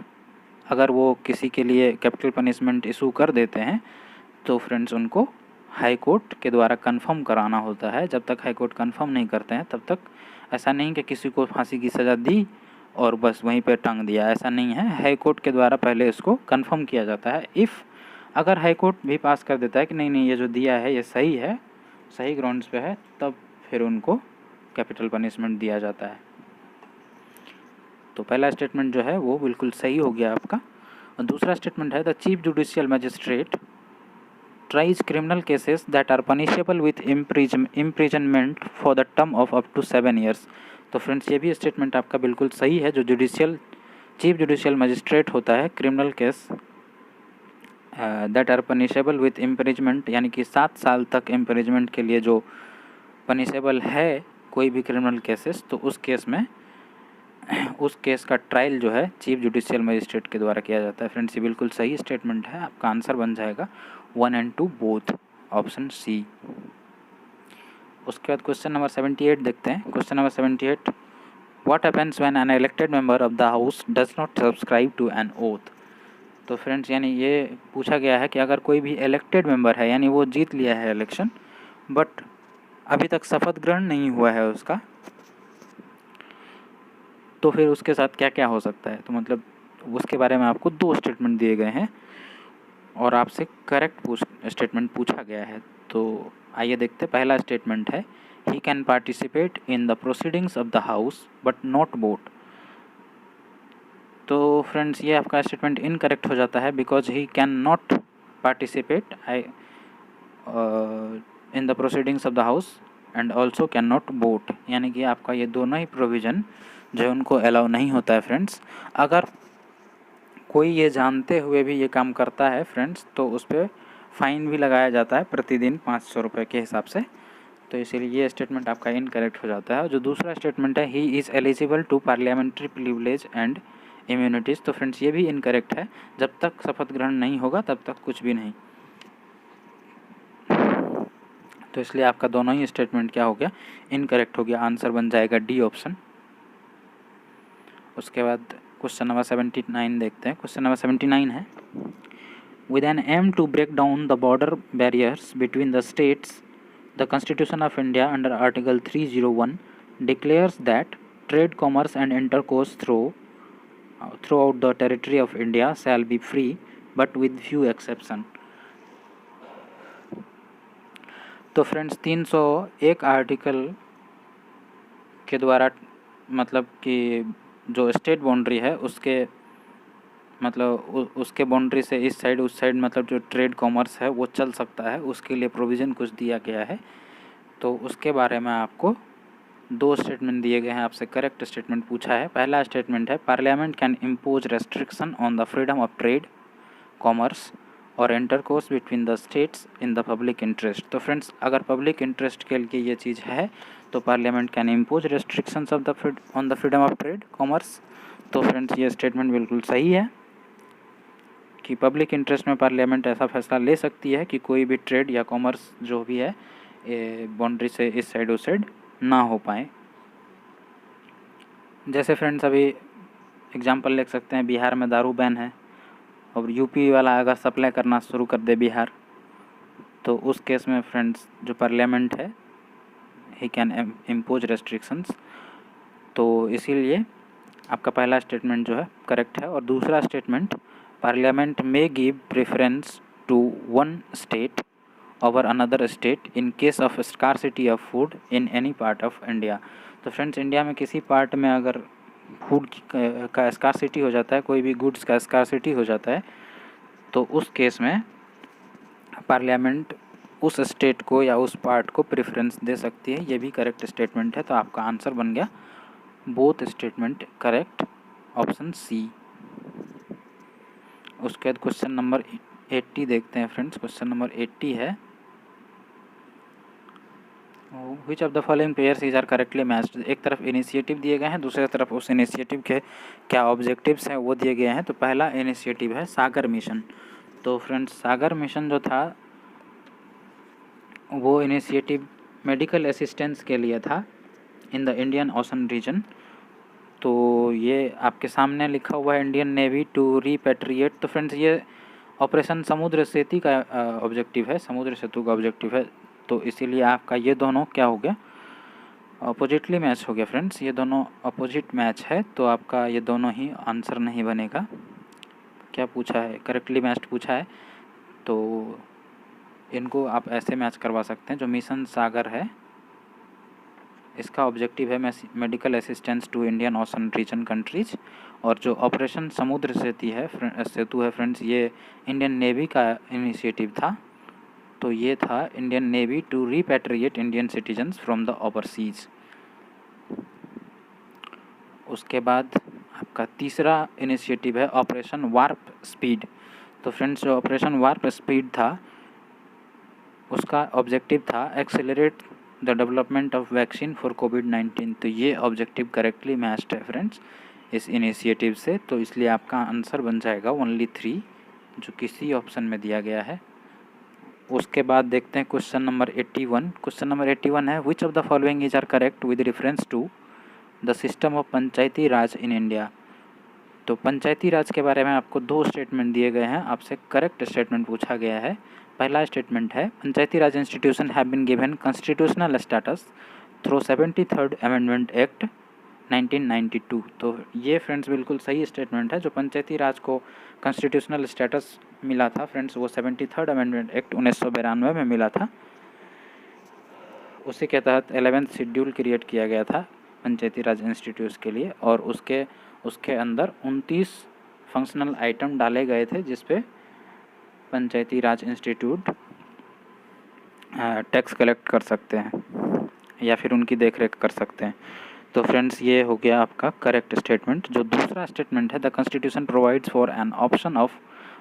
अगर वो किसी के लिए कैपिटल पनिशमेंट इशू कर देते हैं तो फ्रेंड्स उनको हाई कोर्ट के द्वारा कंफर्म कराना होता है। जब तक हाई कोर्ट कंफर्म नहीं करते हैं तब तक ऐसा नहीं कि किसी को फांसी की सज़ा दी और बस वहीं पे टांग दिया, ऐसा नहीं है। हाई कोर्ट के द्वारा पहले इसको कंफर्म किया जाता है। इफ़ अगर हाई कोर्ट भी पास कर देता है कि नहीं ये जो दिया है ये सही है, सही ग्राउंड्स पे है, तब फिर उनको कैपिटल पनिशमेंट दिया जाता है। तो पहला स्टेटमेंट जो है वो बिल्कुल सही हो गया आपका। और दूसरा स्टेटमेंट है the chief judicial magistrate tries criminal cases that are punishable with imprisonment for the term of up to 7 years. तो फ्रेंड्स ये भी स्टेटमेंट आपका बिल्कुल सही है। जो चीफ जुडिशियल मजिस्ट्रेट होता है, criminal case that are punishable with imprisonment, यानी कि 7 साल तक इम्प्रिजमेंट के लिए जो पनिशेबल है कोई भी क्रिमिनल केसेस, तो उस केस में उस केस का ट्रायल जो है चीफ जुडिशियल मजिस्ट्रेट के द्वारा किया जाता है। फ्रेंड्स ये बिल्कुल सही स्टेटमेंट है, आपका आंसर बन जाएगा 1 and 2 बोथ, ऑप्शन सी। उसके बाद क्वेश्चन नंबर 78 देखते हैं। Question number 78, what happens when an elected member of the house does not subscribe to an oath. तो फ्रेंड्स यानी ये पूछा गया है कि अगर कोई भी इलेक्टेड मेंबर है, यानी वो जीत लिया है इलेक्शन बट अभी तक शपथ ग्रहण नहीं हुआ है उसका, तो फिर उसके साथ क्या क्या हो सकता है। तो मतलब उसके बारे में आपको 2 स्टेटमेंट दिए गए हैं और आपसे करेक्ट स्टेटमेंट पूछा गया है। तो आइए देखते हैं। पहला स्टेटमेंट है he can participate in the proceedings of the house but not vote. तो फ्रेंड्स ये आपका स्टेटमेंट इनकरेक्ट हो जाता है because he can not participate in the proceedings of the house and also can not vote, यानी कि आपका ये दोनों ही प्रोविज़न जो है उनको अलाउ नहीं होता है फ्रेंड्स। अगर कोई ये जानते हुए भी ये काम करता है फ्रेंड्स तो उस पर फ़ाइन भी लगाया जाता है प्रतिदिन 500 रुपये के हिसाब से। तो इसीलिए ये स्टेटमेंट आपका इनकरेक्ट हो जाता है। जो दूसरा स्टेटमेंट है he is eligible to parliamentary privilege and immunities, तो फ्रेंड्स ये भी इनकरेक्ट है। जब तक शपथ ग्रहण नहीं होगा तब तक कुछ भी नहीं। तो इसलिए आपका दोनों ही स्टेटमेंट क्या हो गया, इनकरेक्ट हो गया। आंसर बन जाएगा डी ऑप्शन। उसके बाद क्वेश्चन नंबर 79 देखते हैं। क्वेश्चन नंबर 79 है, with an aim to break down the border barriers between the states, the constitution of India under article 301 declares that trade, commerce and intercourse throughout the territory of India shall be free but with few exception। तो friends 301 article के द्वारा मतलब कि जो state boundary है उसके मतलब उसके बाउंड्री से इस साइड उस साइड मतलब जो ट्रेड कॉमर्स है वो चल सकता है, उसके लिए प्रोविज़न कुछ दिया गया है। तो उसके बारे में आपको दो स्टेटमेंट दिए गए हैं, आपसे करेक्ट स्टेटमेंट पूछा है। पहला स्टेटमेंट है parliament can impose restriction on the freedom of trade, commerce और intercourse between the states in the public interest. तो फ्रेंड्स अगर पब्लिक इंटरेस्ट के लिए ये चीज़ है तो parliament can impose restrictions of the on the freedom of trade, commerce. तो फ्रेंड्स ये स्टेटमेंट बिल्कुल सही है कि पब्लिक इंटरेस्ट में पार्लियामेंट ऐसा फैसला ले सकती है कि कोई भी ट्रेड या कॉमर्स जो भी है बाउंड्री से इस साइड उस साइड ना हो पाए। जैसे फ्रेंड्स अभी एग्जांपल ले सकते हैं, बिहार में दारू बैन है और यूपी वाला अगर सप्लाई करना शुरू कर दे बिहार, तो उस केस में फ्रेंड्स जो पार्लियामेंट है ही कैन इम्पोज रेस्ट्रिक्शंस। तो इसीलिए आपका पहला स्टेटमेंट जो है करेक्ट है। और दूसरा स्टेटमेंट पार्लियामेंट में give preference to one state over another state in case of scarcity of food in any part of India. तो फ्रेंड्स इंडिया में किसी पार्ट में अगर फूड का स्कार्सिटी हो जाता है, कोई भी गुड्स का स्कार्सिटी हो जाता है, तो उस केस में पार्लियामेंट उस स्टेट को या उस पार्ट को प्रेफरेंस दे सकती है। ये भी करेक्ट स्टेटमेंट है। तो आपका आंसर बन गया both statement correct, option C. उसके बाद क्वेश्चन नंबर 80 देखते हैं फ्रेंड्स। क्वेश्चन नंबर 80 है, which of the following pairs is are correctly matched. एक तरफ इनिशिएटिव दिए गए हैं, दूसरी तरफ उस इनिशिएटिव के क्या ऑब्जेक्टिव्स हैं वो दिए गए हैं। तो पहला इनिशिएटिव है सागर मिशन। तो फ्रेंड्स सागर मिशन जो था वो इनिशिएटिव मेडिकल असिस्टेंस के लिए था in the Indian ocean region. तो ये आपके सामने लिखा हुआ है इंडियन नेवी टू रिपेट्रिएट। तो फ्रेंड्स ये ऑपरेशन समुद्र सेतु का ऑब्जेक्टिव है, समुद्र सेतु का ऑब्जेक्टिव है। तो इसीलिए आपका ये दोनों क्या हो गया, अपोजिटली मैच हो गया फ्रेंड्स। ये दोनों अपोजिट मैच है तो आपका ये दोनों ही आंसर नहीं बनेगा। क्या पूछा है, करेक्टली मैच्ड पूछा है, तो इनको आप ऐसे मैच करवा सकते हैं। जो मिशन सागर है इसका ऑब्जेक्टिव है medical assistance to Indian ocean region countries, और जो ऑपरेशन समुद्र सेतु है फ्रेंड्स ये इंडियन नेवी का इनिशिएटिव था। तो ये था Indian navy to repatriate Indian citizens from the overseas. उसके बाद आपका तीसरा इनिशिएटिव है ऑपरेशन वार्प स्पीड। तो फ्रेंड्स जो ऑपरेशन वार्प स्पीड था उसका ऑब्जेक्टिव था accelerate the development of vaccine for कोविड-19। तो ये ऑब्जेक्टिव करेक्टली मैच्ड है फ्रेंड्स इस इनिशिएटिव से। तो इसलिए आपका आंसर बन जाएगा ओनली 3 जो किसी ऑप्शन में दिया गया है। उसके बाद देखते हैं क्वेश्चन नंबर 81। क्वेश्चन नंबर 81 है, which of the following is are correct with reference to the system of Panchayati Raj in India. तो पंचायती राज के बारे में आपको 2 स्टेटमेंट दिए गए हैं, आपसे करेक्ट स्टेटमेंट पूछा गया है। पहला स्टेटमेंट है panchayati raj institution have been given constitutional status through 73rd amendment act 1992। तो ये फ्रेंड्स बिल्कुल सही स्टेटमेंट है। जो पंचायती राज को कॉन्स्टिट्यूशनल स्टेटस मिला था फ्रेंड्स वो 73rd अमेंडमेंट एक्ट 1992 में मिला था। उसी के तहत 11th शेड्यूल क्रिएट किया गया था पंचायती राज इंस्टीट्यूट के लिए, और उसके अंदर 29 फंक्शनल आइटम डाले गए थे जिस पे पंचायती राज इंस्टीट्यूट टैक्स कलेक्ट कर सकते हैं या फिर उनकी देखरेख कर सकते हैं। तो फ्रेंड्स ये हो गया आपका करेक्ट स्टेटमेंट। जो दूसरा स्टेटमेंट है, the constitution provides for an option of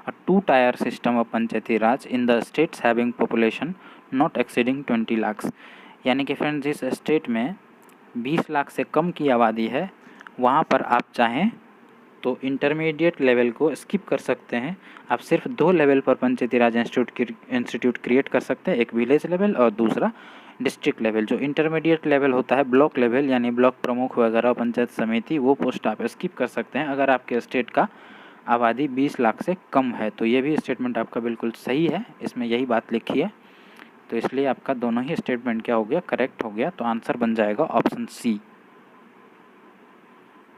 a two tier system of Panchayati Raj in the states having population not exceeding 20 lakh. यानी कि फ्रेंड्स जिस स्टेट में 20 लाख से कम की आबादी है वहाँ पर आप चाहें तो इंटरमीडिएट लेवल को स्किप कर सकते हैं। आप सिर्फ 2 लेवल पर पंचायती राज इंस्टीट्यूट क्रिएट कर सकते हैं, एक विलेज लेवल और दूसरा डिस्ट्रिक्ट लेवल। जो इंटरमीडिएट लेवल होता है ब्लॉक लेवल यानी ब्लॉक प्रमुख वगैरह पंचायत समिति, वो पोस्ट आप स्किप कर सकते हैं अगर आपके स्टेट का आबादी 20 लाख से कम है। तो ये भी स्टेटमेंट आपका बिल्कुल सही है, इसमें यही बात लिखी है। तो इसलिए आपका दोनों ही स्टेटमेंट क्या हो गया, करेक्ट हो गया। तो आंसर बन जाएगा ऑप्शन सी।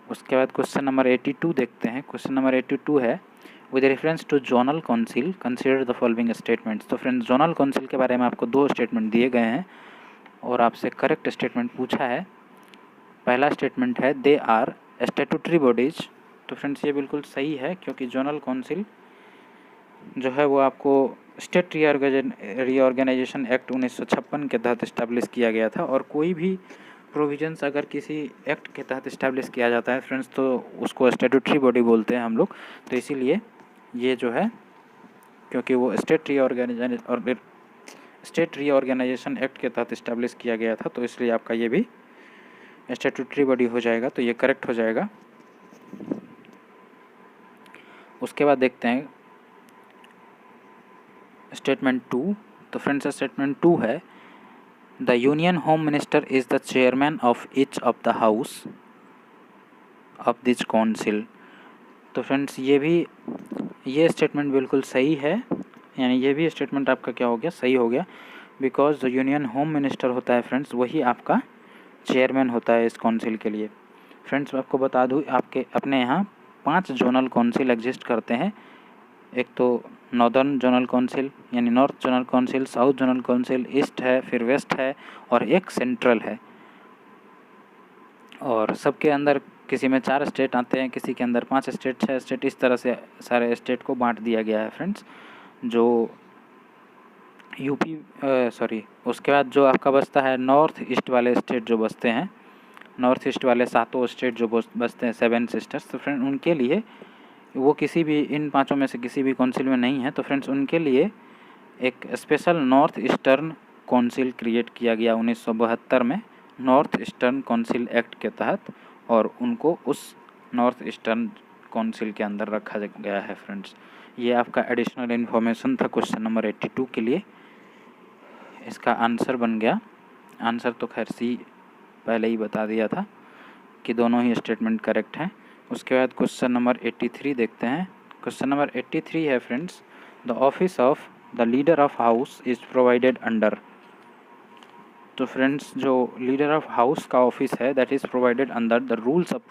उसके बाद क्वेश्चन नंबर 82 देखते हैं। क्वेश्चन नंबर 82 है, with reference to zonal council consider the following statements. तो फ्रेंड्स जोनल काउंसिल के बारे में आपको 2 स्टेटमेंट दिए गए हैं और आपसे करेक्ट स्टेटमेंट पूछा है। पहला स्टेटमेंट है दे आर स्टैट्यूटरी बॉडीज। तो फ्रेंड्स ये बिल्कुल सही है, क्योंकि जोनल काउंसिल जो है वो आपको स्टेट रीऑर्गेनाइजेशन एक्ट 1956 के तहत इस्टेब्लिश किया गया था। और कोई भी प्रोविजंस अगर किसी एक्ट के तहत इस्टेब्लिश किया जाता है फ्रेंड्स तो उसको स्टैट्यूटरी बॉडी बोलते हैं हम लोग। तो इसीलिए ये जो है, क्योंकि वो स्टेट रीऑर्गेनाइजेशन एक्ट के तहत इस्टेब्लिश किया गया था, तो इसलिए आपका ये भी स्टैट्यूटरी बॉडी हो जाएगा। तो ये करेक्ट हो जाएगा। उसके बाद देखते हैं स्टेटमेंट 2। तो फ्रेंड्स स्टेटमेंट 2 है, the union home minister is the chairman of each of the house of this council. तो फ्रेंड्स ये स्टेटमेंट बिल्कुल सही है, यानी ये भी स्टेटमेंट आपका क्या हो गया, सही हो गया। बिकॉज जो यूनियन होम मिनिस्टर होता है फ्रेंड्स वही आपका चेयरमैन होता है इस काउंसिल के लिए। फ्रेंड्स आपको बता दूँ, आपके अपने यहाँ 5 जोनल काउंसिल एग्जिस्ट करते हैं। एक तो नॉर्दर्न जोनल काउंसिल यानी north zonal council, south zonal council, east है, फिर वेस्ट है और एक सेंट्रल है। और सबके अंदर किसी में 4 स्टेट आते हैं, किसी के अंदर 5 स्टेट, 6 स्टेट, इस तरह से सारे स्टेट को बांट दिया गया है फ्रेंड्स। जो उसके बाद जो आपका बचता है नॉर्थ ईस्ट वाले स्टेट जो बचते हैं, नॉर्थ ईस्ट वाले 7 स्टेट जो बचते हैं 7 सिस्टर्स, तो फ्रेंड उनके लिए वो किसी भी इन 5 में से किसी भी काउंसिल में नहीं है। तो फ्रेंड्स उनके लिए एक special north eastern council create किया गया 1972 में नॉर्थ ईस्टर्न काउंसिल एक्ट के तहत, और उनको उस नॉर्थ ईस्टर्न काउंसिल के अंदर रखा गया है फ्रेंड्स। ये आपका एडिशनल इन्फॉर्मेशन था क्वेश्चन नंबर 82 के लिए। इसका आंसर बन गया, आंसर तो खैर सी पहले ही बता दिया था कि दोनों ही स्टेटमेंट करेक्ट हैं। उसके बाद क्वेश्चन नंबर 83 देखते हैं। क्वेश्चन नंबर 83 है friends, the office of the leader of house is provided under. तो फ्रेंड्स जो लीडर ऑफ हाउस का ऑफिस है that is provided under the rules of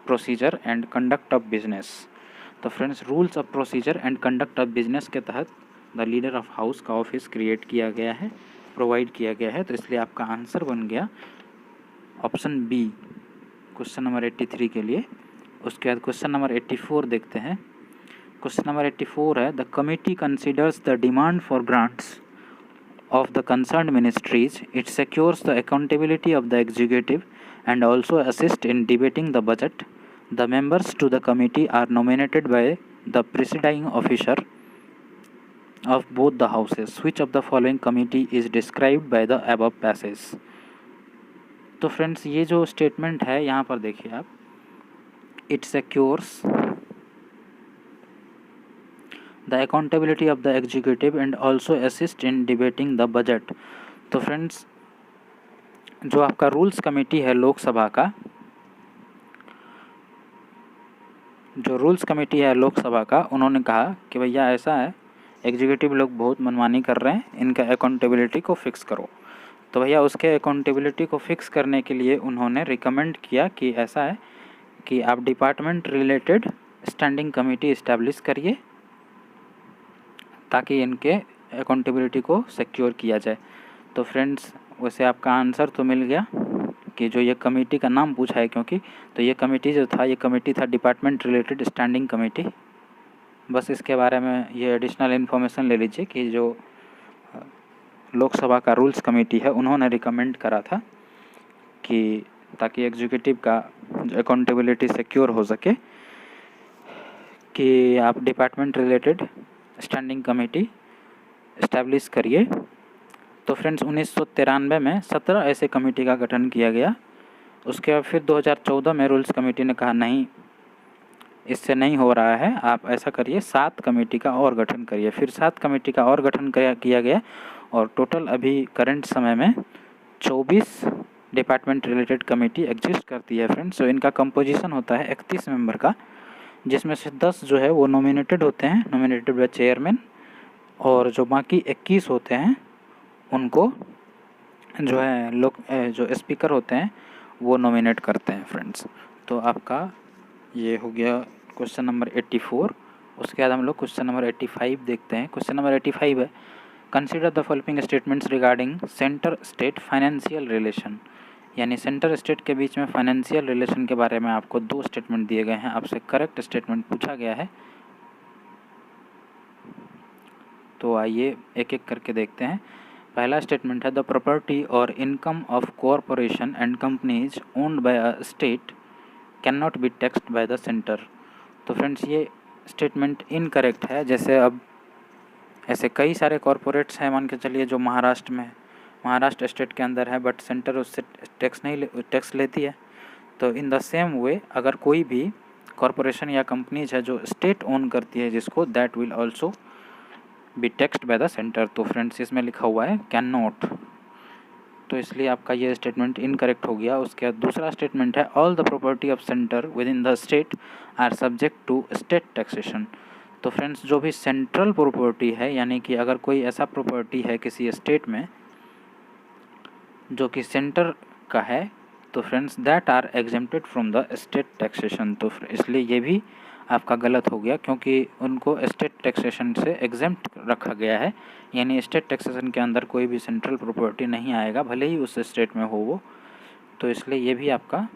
procedure and conduct of business. तो friends rules of procedure and conduct of business के तहत the leader of house का office create किया गया है, प्रोवाइड किया गया है। तो इसलिए आपका आंसर बन गया ऑप्शन बी क्वेश्चन नंबर 83 के लिए। उसके बाद क्वेश्चन नंबर 84 देखते हैं। क्वेश्चन नंबर 84 है, the committee considers the demand for grants of the concerned ministries. It secures the accountability of the executive and also assist in debating the budget. The members to the committee are nominated by the presiding officer of both the houses. Which of the following committee is described by the above passage? तो friends ये जो statement है यहाँ पर देखिए आप, it secures the accountability of the executive and also assist in debating the budget. तो friends जो आपका रूल्स कमेटी है लोकसभा का, जो रूल्स कमेटी है लोकसभा का, उन्होंने कहा कि भैया ऐसा है एग्जीक्यूटिव लोग बहुत मनमानी कर रहे हैं, इनका अकाउंटेबिलिटी को फिक्स करो। तो भैया उसके अकाउंटेबिलिटी को फिक्स करने के लिए उन्होंने रिकमेंड किया कि ऐसा है कि आप department related standing committee establish करिए ताकि इनके अकाउंटेबिलिटी को सिक्योर किया जाए। तो फ्रेंड्स वैसे आपका आंसर तो मिल गया कि जो ये कमेटी का नाम पूछा है, क्योंकि तो ये कमेटी जो था, ये कमेटी था डिपार्टमेंट रिलेटेड स्टैंडिंग कमेटी। बस इसके बारे में ये एडिशनल इन्फॉर्मेशन ले लीजिए कि जो लोकसभा का रूल्स कमेटी है उन्होंने रिकमेंड करा था कि ताकि एग्जीक्यूटिव का अकाउंटेबिलिटी सिक्योर हो सके कि आप department related standing committee establish करिए। तो फ्रेंड्स 1993 में 17 ऐसे कमेटी का गठन किया गया। उसके बाद फिर 2014 में रूल्स कमेटी ने कहा नहीं, इससे नहीं हो रहा है, आप ऐसा करिए 7 कमेटी का और गठन करिए। फिर 7 कमेटी का और गठन किया गया और टोटल अभी करंट समय में 24 डिपार्टमेंट रिलेटेड कमेटी एग्जिस्ट करती है फ्रेंड्स। तो इनका कंपोजिशन होता है 31 मेंबर का, जिसमें से 10 जो है वो नॉमिनेटेड होते हैं, नॉमिनेटेड बाय चेयरमैन, और जो बाकी 21 होते हैं उनको जो है जो स्पीकर होते हैं वो नॉमिनेट करते हैं फ्रेंड्स। तो आपका ये हो गया क्वेश्चन नंबर 84। उसके बाद हम लोग क्वेश्चन नंबर 85 देखते हैं। क्वेश्चन नंबर 85 है, consider the following statements regarding centre state financial relation. यानी सेंटर स्टेट के बीच में फाइनेंशियल रिलेशन के बारे में आपको 2 स्टेटमेंट दिए गए हैं, आपसे करेक्ट स्टेटमेंट पूछा गया है। तो आइए एक एक करके देखते हैं। पहला स्टेटमेंट है, द प्रॉपर्टी और income of corporation and companies owned by a state can not B taxed by the centre. तो फ्रेंड्स ये स्टेटमेंट इनकरेक्ट है। जैसे अब ऐसे कई सारे कॉरपोरेट्स हैं, मान के चलिए जो महाराष्ट्र स्टेट के अंदर है, बट सेंटर उससे टैक्स लेती है। तो इन द सेम वे अगर कोई भी कॉरपोरेशन या कंपनीज है जो स्टेट ओन करती है जिसको, that will also be taxed by the centre. तो फ्रेंड्स इसमें लिखा हुआ है कैन नॉट, तो इसलिए आपका ये स्टेटमेंट इनकरेक्ट हो गया। उसके बाद दूसरा स्टेटमेंट है, all the property of centre within the state are subject to state taxation. तो फ्रेंड्स जो भी सेंट्रल प्रॉपर्टी है, यानी कि अगर कोई ऐसा प्रॉपर्टी है किसी स्टेट में जो कि सेंटर का है, तो friends that are exempted from the state taxation. तो इसलिए ये भी आपका गलत हो गया, क्योंकि उनको स्टेट टैक्सेशन से एग्जेम्प्ट रखा गया है। यानी स्टेट टैक्सेशन के अंदर कोई भी सेंट्रल प्रॉपर्टी नहीं आएगा, भले ही उस स्टेट में हो वो। तो इसलिए ये भी आपका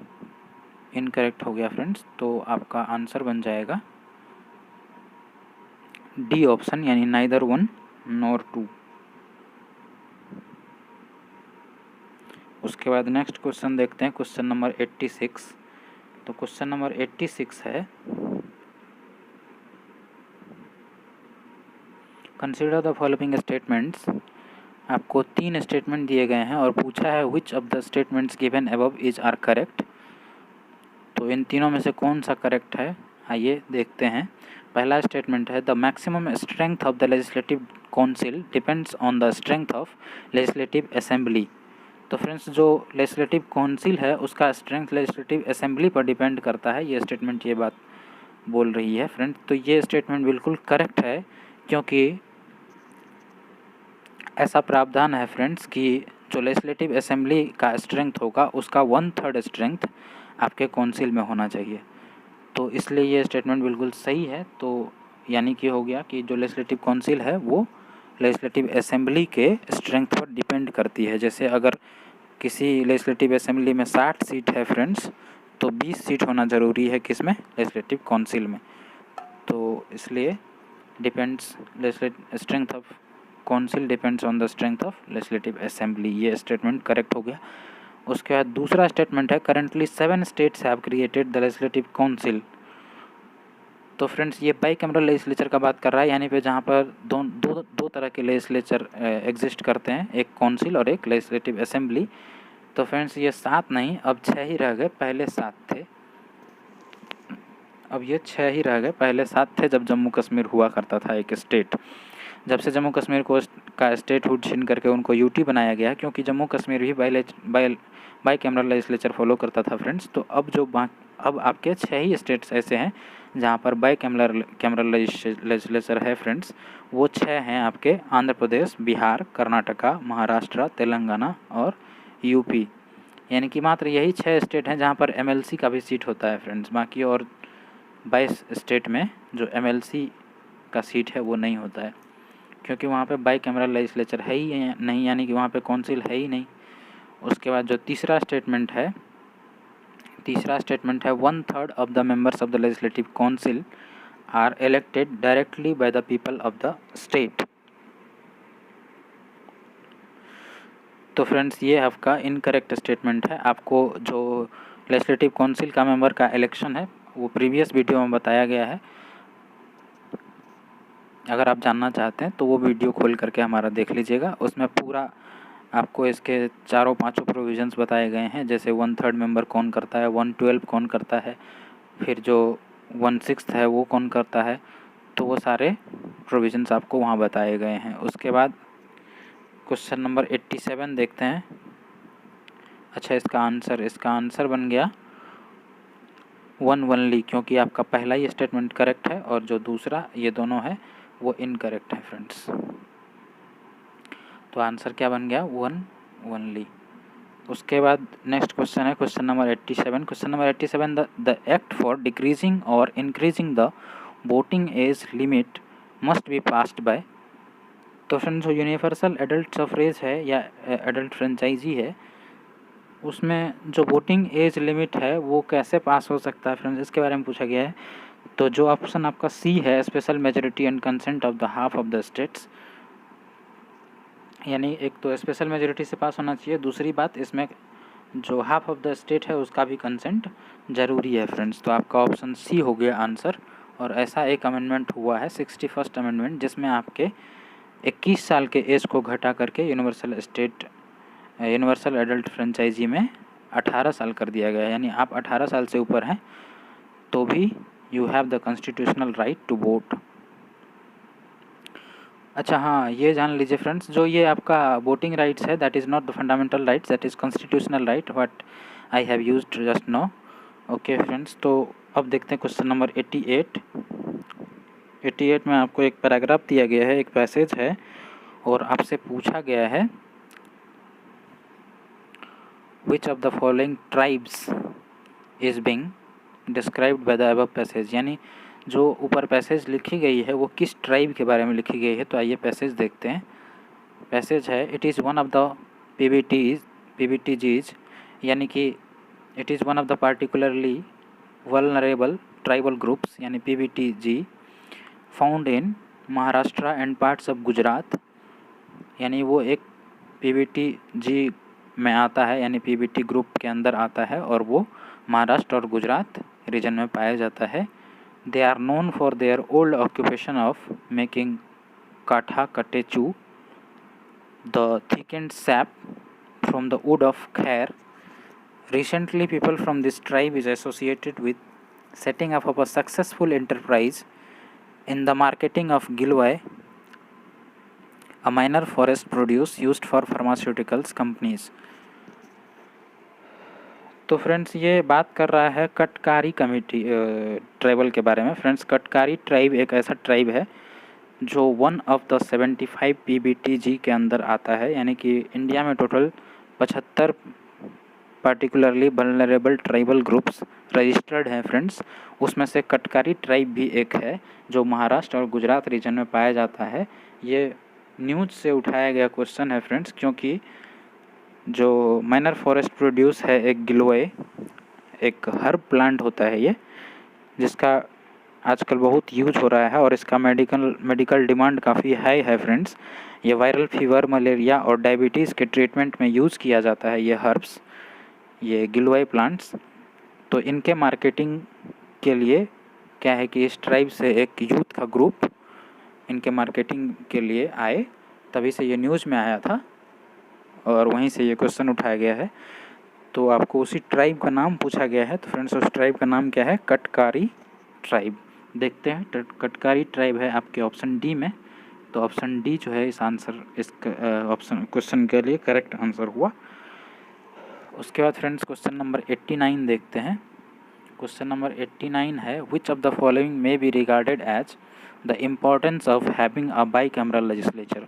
इनकरेक्ट हो गया फ्रेंड्स। तो आपका आंसर बन जाएगा डी ऑप्शन, यानी नाइदर 1 नॉर 2। उसके बाद नेक्स्ट क्वेश्चन देखते हैं, क्वेश्चन नंबर 86। तो क्वेश्चन नंबर 86 है, कंसिडर द फॉलोइंग स्टेटमेंट्स। आपको 3 स्टेटमेंट दिए गए हैं और पूछा है which of the statements given above is are correct. तो इन तीनों में से कौन सा करेक्ट है, आइए देखते हैं। पहला स्टेटमेंट है, the maximum strength of the legislative council depends on the strength of legislative assembly. तो फ्रेंड्स जो लेजिस्लेटिव काउंसिल है उसका स्ट्रेंथ लेजिस्लेटिव असेंबली पर डिपेंड करता है। ये स्टेटमेंट ये बात बोल रही है फ्रेंड्स। तो ये स्टेटमेंट बिल्कुल करेक्ट है, क्योंकि ऐसा प्रावधान है फ्रेंड्स कि जो लेजिस्लेटिव असेंबली का स्ट्रेंथ होगा उसका 1/3 स्ट्रेंथ आपके काउंसिल में होना चाहिए। तो इसलिए ये स्टेटमेंट बिल्कुल सही है। तो यानी कि हो गया कि जो लेजिस्लेटिव काउंसिल है वो लेजिस्लेटिव असेंबली के स्ट्रेंथ पर डिपेंड करती है। जैसे अगर किसी लेजिस्लेटिव असेंबली में 60 सीट है फ्रेंड्स, तो 20 सीट होना ज़रूरी है किस में, लेजिस्लेटिव काउंसिल में। तो इसलिए depends strength of council depends on the strength of legislative assembly. ये स्टेटमेंट करेक्ट हो गया। उसके बाद दूसरा स्टेटमेंट है, currently 7 states have created the legislative council. तो फ्रेंड्स ये बाई कैमरल लेजिस्लेचर का बात कर रहा है, यानी पे जहाँ पर दो तरह के लेजिस्लेचर एग्जिस्ट करते हैं, एक काउंसिल और एक लेजिस्लेटिव असेंबली। तो फ्रेंड्स ये 7 नहीं, अब 6 ही रह गए, पहले 7 थे, अब ये 6 ही रह गए, पहले 7 थे जब जम्मू कश्मीर हुआ करता था एक स्टेट। जब से जम्मू कश्मीर को का स्टेटहुड छीन करके उनको यूटी बनाया गया, क्योंकि जम्मू कश्मीर भी बाई कैमरल लेजिस्लेचर फॉलो करता था फ्रेंड्स। तो अब आपके 6 ही स्टेट्स ऐसे हैं जहाँ पर बाई कैमरल लेजिस्लेचर है फ्रेंड्स। वो 6 हैं आपके, आंध्र प्रदेश, बिहार, कर्नाटका, महाराष्ट्र, तेलंगाना और यूपी। यानी कि मात्र यही 6 स्टेट हैं जहाँ पर एमएलसी का भी सीट होता है फ्रेंड्स। बाकी और 22 स्टेट में जो एमएलसी का सीट है वो नहीं होता है, क्योंकि वहाँ पे बाई कैमरल लेजिस्लेचर है ही नहीं, यानी कि वहाँ पे काउंसिल है ही नहीं। उसके बाद जो तीसरा स्टेटमेंट है 1/3 of the members of the legislative council are elected directly by the people of the state. तो फ्रेंड्स ये आपका इनकरेक्ट स्टेटमेंट है। आपको जो लेजिस्लेटिव काउंसिल का मेंबर का इलेक्शन है वो प्रीवियस वीडियो में बताया गया है। अगर आप जानना चाहते हैं तो वो वीडियो खोल करके हमारा देख लीजिएगा। उसमें पूरा आपको इसके चारों पांचों प्रोविजंस बताए गए हैं, जैसे 1/3 मेंबर कौन करता है, 1/12 कौन करता है, फिर जो 1/6 है वो कौन करता है। तो वो सारे प्रोविजंस आपको वहाँ बताए गए हैं। उसके बाद क्वेश्चन नंबर 87 देखते हैं। अच्छा, इसका आंसर बन गया 1 ओनली, क्योंकि आपका पहला ही स्टेटमेंट करेक्ट है और जो दूसरा ये दोनों है वो इनकरेक्ट है फ्रेंड्स। तो आंसर क्या बन गया 1 ओनली। उसके बाद नेक्स्ट क्वेश्चन है question number 87। Question number 87, the act for decreasing और increasing the voting age limit must be passed by. तो फ्रेंड्स जो यूनिवर्सल एडल्ट सफरेज है या एडल्ट फ्रेंचाइजी है, उसमें जो वोटिंग एज लिमिट है वो कैसे पास हो सकता है फ्रेंड्स, इसके बारे में पूछा गया है। तो जो ऑप्शन आपका सी है, special majority and consent of the half of the states, यानी एक तो स्पेशल मेजोरिटी से पास होना चाहिए, दूसरी बात इसमें जो हाफ ऑफ द स्टेट है उसका भी कंसेंट ज़रूरी है फ्रेंड्स। तो आपका ऑप्शन सी हो गया आंसर। और ऐसा एक अमेंडमेंट हुआ है 61st अमेंडमेंट, जिसमें आपके 21 साल के एज को घटा करके यूनिवर्सल एडल्ट फ्रेंचाइजी में 18 साल कर दिया गया है। यानी आप 18 साल से ऊपर हैं तो भी you have the constitutional right to vote. अच्छा हाँ, ये जान लीजिए फ्रेंड्स, जो ये आपका वोटिंग राइट्स है that is not the fundamental rights, that is constitutional right what I have used just now. Okay friends, तो अब देखते हैं क्वेश्चन नंबर 88। 88 में आपको एक पैराग्राफ दिया गया है, एक पैसेज है, और आपसे पूछा गया है which of the following tribes is being described by the above passage. यानी जो ऊपर पैसेज लिखी गई है वो किस ट्राइब के बारे में लिखी गई है। तो आइए पैसेज देखते हैं। पैसेज है, it is one of the PBTGs, यानी कि it is one of the particularly vulnerable tribal groups, यानी PBTG, found in Maharashtra and parts of Gujarat. यानी वो एक पीबीटीजी में आता है, यानी पीबीटी ग्रुप के अंदर आता है और वो महाराष्ट्र और गुजरात रीजन में पाया जाता है। They are known for their old occupation of making kattha catechu, the thickened sap from the wood of khair. Recently, people from this tribe is associated with setting up of a successful enterprise in the marketing of gilwai, a minor forest produce used for pharmaceuticals companies. तो friends ये बात कर रहा है कटकारी committee tribal के बारे में। Friends कटकारी tribe एक ऐसा ट्राइब है जो 1 ऑफ द 75 पीबीटीजी के अंदर आता है। यानी कि इंडिया में total 75 particularly vulnerable tribal groups registered हैं फ्रेंड्स। उसमें से कटकारी ट्राइब भी एक है जो महाराष्ट्र और गुजरात रीजन में पाया जाता है। ये न्यूज़ से उठाया गया क्वेश्चन है फ्रेंड्स, क्योंकि जो माइनर फॉरेस्ट प्रोड्यूस है एक गिलोय, एक हर्ब प्लांट होता है ये, जिसका आजकल बहुत यूज हो रहा है और इसका मेडिकल डिमांड काफ़ी हाई है फ्रेंड्स। ये वायरल फीवर, मलेरिया और डायबिटीज़ के ट्रीटमेंट में यूज़ किया जाता है ये हर्ब्स, ये गिलोय प्लांट्स। तो इनके मार्केटिंग के लिए क्या है कि इस ट्राइब से एक यूथ का ग्रुप इनके मार्केटिंग के लिए आए, तभी से ये न्यूज़ में आया था और वहीं से ये क्वेश्चन उठाया गया है। तो आपको उसी ट्राइब का नाम पूछा गया है। तो फ्रेंड्स उस ट्राइब का नाम क्या है? कटकारी ट्राइब। देखते हैं, कटकारी ट्राइब है आपके ऑप्शन डी में। तो ऑप्शन डी जो है इस ऑप्शन क्वेश्चन के लिए करेक्ट आंसर हुआ। उसके बाद फ्रेंड्स क्वेश्चन नंबर 89 देखते हैं। क्वेश्चन नंबर 89 है, which of the following may be regarded as the importance of having a bicameral legislature.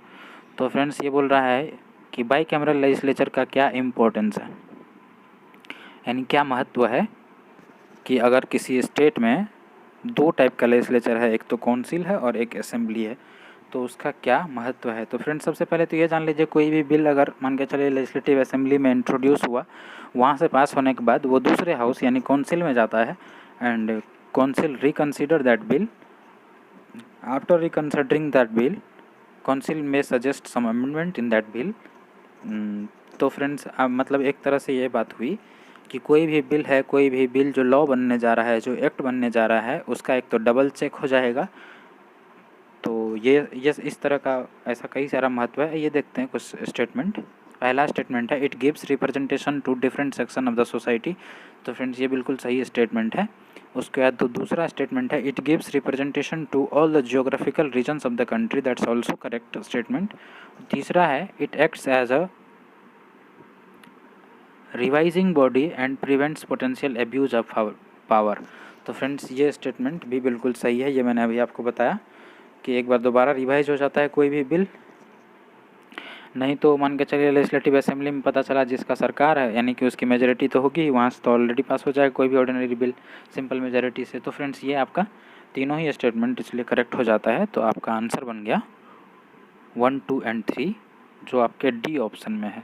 तो फ्रेंड्स ये बोल रहा है कि बाई कैमरल लेजिस्लेचर का क्या इम्पोर्टेंस है, यानी क्या महत्व है कि अगर किसी स्टेट में 2 टाइप का लेजिस्लेचर है, एक तो काउंसिल है और एक असेंबली है, तो उसका क्या महत्व है। तो फ्रेंड्स सबसे पहले तो ये जान लीजिए, कोई भी बिल अगर मान के चलिए लेजिस्लेटिव असेंबली में इंट्रोड्यूस हुआ, वहाँ से पास होने के बाद वो दूसरे हाउस यानी काउंसिल में जाता है and council reconsider that bill. After reconsidering that bill, council में suggest some amendment in that bill तो फ्रेंड्स मतलब एक तरह से ये बात हुई कि कोई भी बिल है, कोई भी बिल जो लॉ बनने जा रहा है, जो एक्ट बनने जा रहा है, उसका एक तो डबल चेक हो जाएगा। तो ये इस तरह का ऐसा कई सारा महत्व है। ये देखते हैं कुछ स्टेटमेंट। पहला स्टेटमेंट है it gives representation to different section of the society. तो फ्रेंड्स ये बिल्कुल सही स्टेटमेंट है। उसके बाद तो दूसरा स्टेटमेंट है it gives representation to all the geographical regions of the country. That's also correct statement. तीसरा है it acts as a revising body and prevents potential abuse of power. तो फ्रेंड्स ये स्टेटमेंट भी बिल्कुल सही है। ये मैंने अभी आपको बताया कि एक बार दोबारा रिवाइज हो जाता है कोई भी बिल, नहीं तो मान के चलिए लेजिस्लेटिव असेंबली में पता चला जिसका सरकार है, यानी कि उसकी मेजोरिटी तो होगी, वहाँ से तो ऑलरेडी पास हो जाएगा कोई भी ऑर्डिनरी बिल सिंपल मेजोरिटी से। तो फ्रेंड्स ये आपका तीनों ही स्टेटमेंट इसलिए करेक्ट हो जाता है। तो आपका आंसर बन गया 1, 2 एंड 3 जो आपके डी ऑप्शन में है।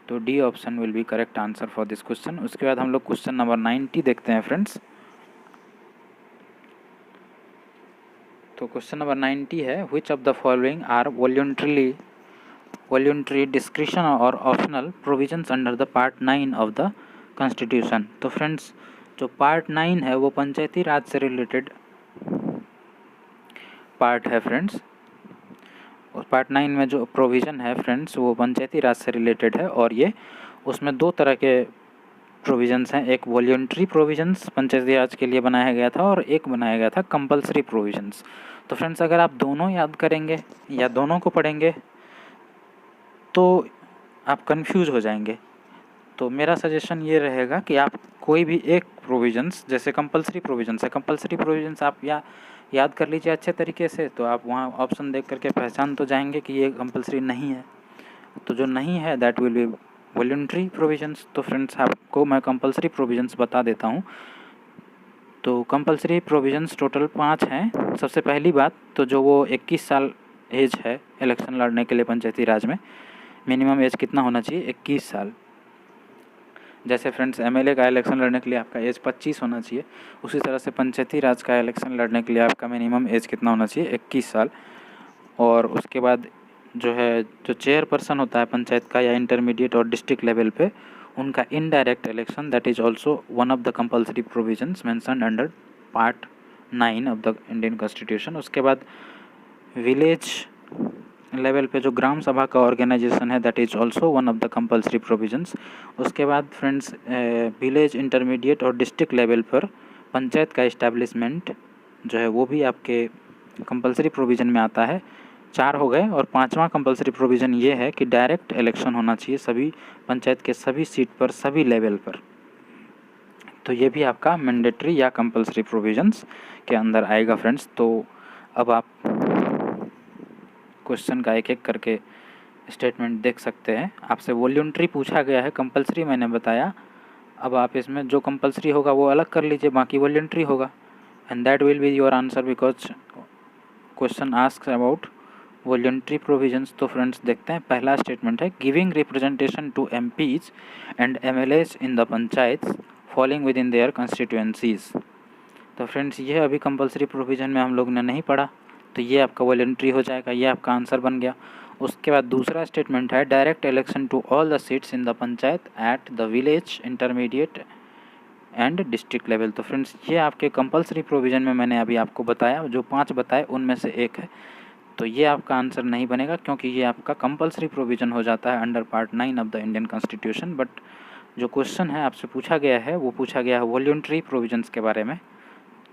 तो D option will be correct answer for this question. उसके बाद हम लोग क्वेश्चन नंबर 90 देखते हैं फ्रेंड्स। तो क्वेश्चन नंबर 90 है which of the following are voluntary discretion और optional provisions under the part 9 of the constitution. तो फ्रेंड्स जो पार्ट 9 है वो पंचायती राज से रिलेटेड पार्ट है फ्रेंड्स। उस पार्ट 9 में जो प्रोविज़न है फ्रेंड्स वो पंचायती राज से रिलेटेड है और ये उसमें दो तरह के प्रोविजंस हैं। एक वॉल्यूंट्री प्रोविजंस पंचायती राज के लिए बनाया गया था और एक बनाया गया था कंपलसरी प्रोविजंस। तो फ्रेंड्स अगर आप दोनों याद करेंगे या दोनों को पढ़ेंगे तो आप कंफ्यूज हो जाएंगे। तो मेरा सजेशन ये रहेगा कि आप कोई भी एक प्रोविजंस, जैसे कंपलसरी प्रोविजंस है, कंपलसरी प्रोविजंस आप याद कर लीजिए अच्छे तरीके से। तो आप वहाँ ऑप्शन देख करके पहचान तो जाएंगे कि ये कंपलसरी नहीं है। तो जो नहीं है that will B voluntary provisions. तो फ्रेंड्स आपको मैं कंपलसरी प्रोविजंस बता देता हूँ। तो कंपलसरी प्रोविजंस टोटल 5 हैं। सबसे पहली बात तो जो वो 21 साल एज है इलेक्शन लड़ने के लिए पंचायती राज में, मिनिमम एज कितना होना चाहिए? 21 साल। जैसे फ्रेंड्स एमएलए का इलेक्शन लड़ने के लिए आपका एज 25 होना चाहिए, उसी तरह से पंचायती राज का इलेक्शन लड़ने के लिए आपका मिनिमम एज कितना होना चाहिए? 21 साल। और उसके बाद जो चेयरपर्सन होता है पंचायत का या इंटरमीडिएट और डिस्ट्रिक्ट लेवल पे, उनका indirect election that is also one of the compulsory provisions mentioned under part 9 of the Indian constitution. उसके बाद विलेज लेवल पे जो ग्राम सभा का ऑर्गेनाइजेशन है that is also one of the compulsory provisions. उसके बाद फ्रेंड्स विलेज, इंटरमीडिएट और डिस्ट्रिक्ट लेवल पर पंचायत का इस्टेब्लिशमेंट जो है वो भी आपके कंपलसरी प्रोविज़न में आता है। 4 हो गए। और 5वां कंपलसरी प्रोविज़न ये है कि डायरेक्ट इलेक्शन होना चाहिए सभी पंचायत के सभी सीट पर, सभी लेवल पर। तो ये भी आपका मैंडेटरी या कंपलसरी प्रोविजंस के अंदर आएगा फ्रेंड्स। तो अब आप क्वेश्चन का एक एक करके स्टेटमेंट देख सकते हैं। आपसे वॉल्यूंट्री पूछा गया है, कंपलसरी मैंने बताया। अब आप इसमें जो कंपलसरी होगा वो अलग कर लीजिए, बाकी वॉल्यूंट्री होगा, and that will be your answer because question asks about voluntary provisions. तो फ्रेंड्स देखते हैं, पहला स्टेटमेंट है giving representation to MPs and MLAs in the panchayat falling within their constituencies. तो फ्रेंड्स ये अभी कंपलसरी प्रोविज़न में हम लोग ने नहीं पढ़ा, तो ये आपका वॉलंटरी हो जाएगा, ये आपका आंसर बन गया। उसके बाद दूसरा स्टेटमेंट है direct election to all the seats in the panchayat at the village, intermediate and district level. तो फ्रेंड्स ये आपके कंपलसरी प्रोविज़न में मैंने अभी आपको बताया, जो 5 बताए उनमें से एक है। तो ये आपका आंसर नहीं बनेगा क्योंकि ये आपका कंपलसरी प्रोविज़न हो जाता है under part 9 of the Indian constitution. But जो क्वेश्चन है आपसे पूछा गया है वो पूछा गया है वॉल्यूंट्री प्रोविजंस के बारे में।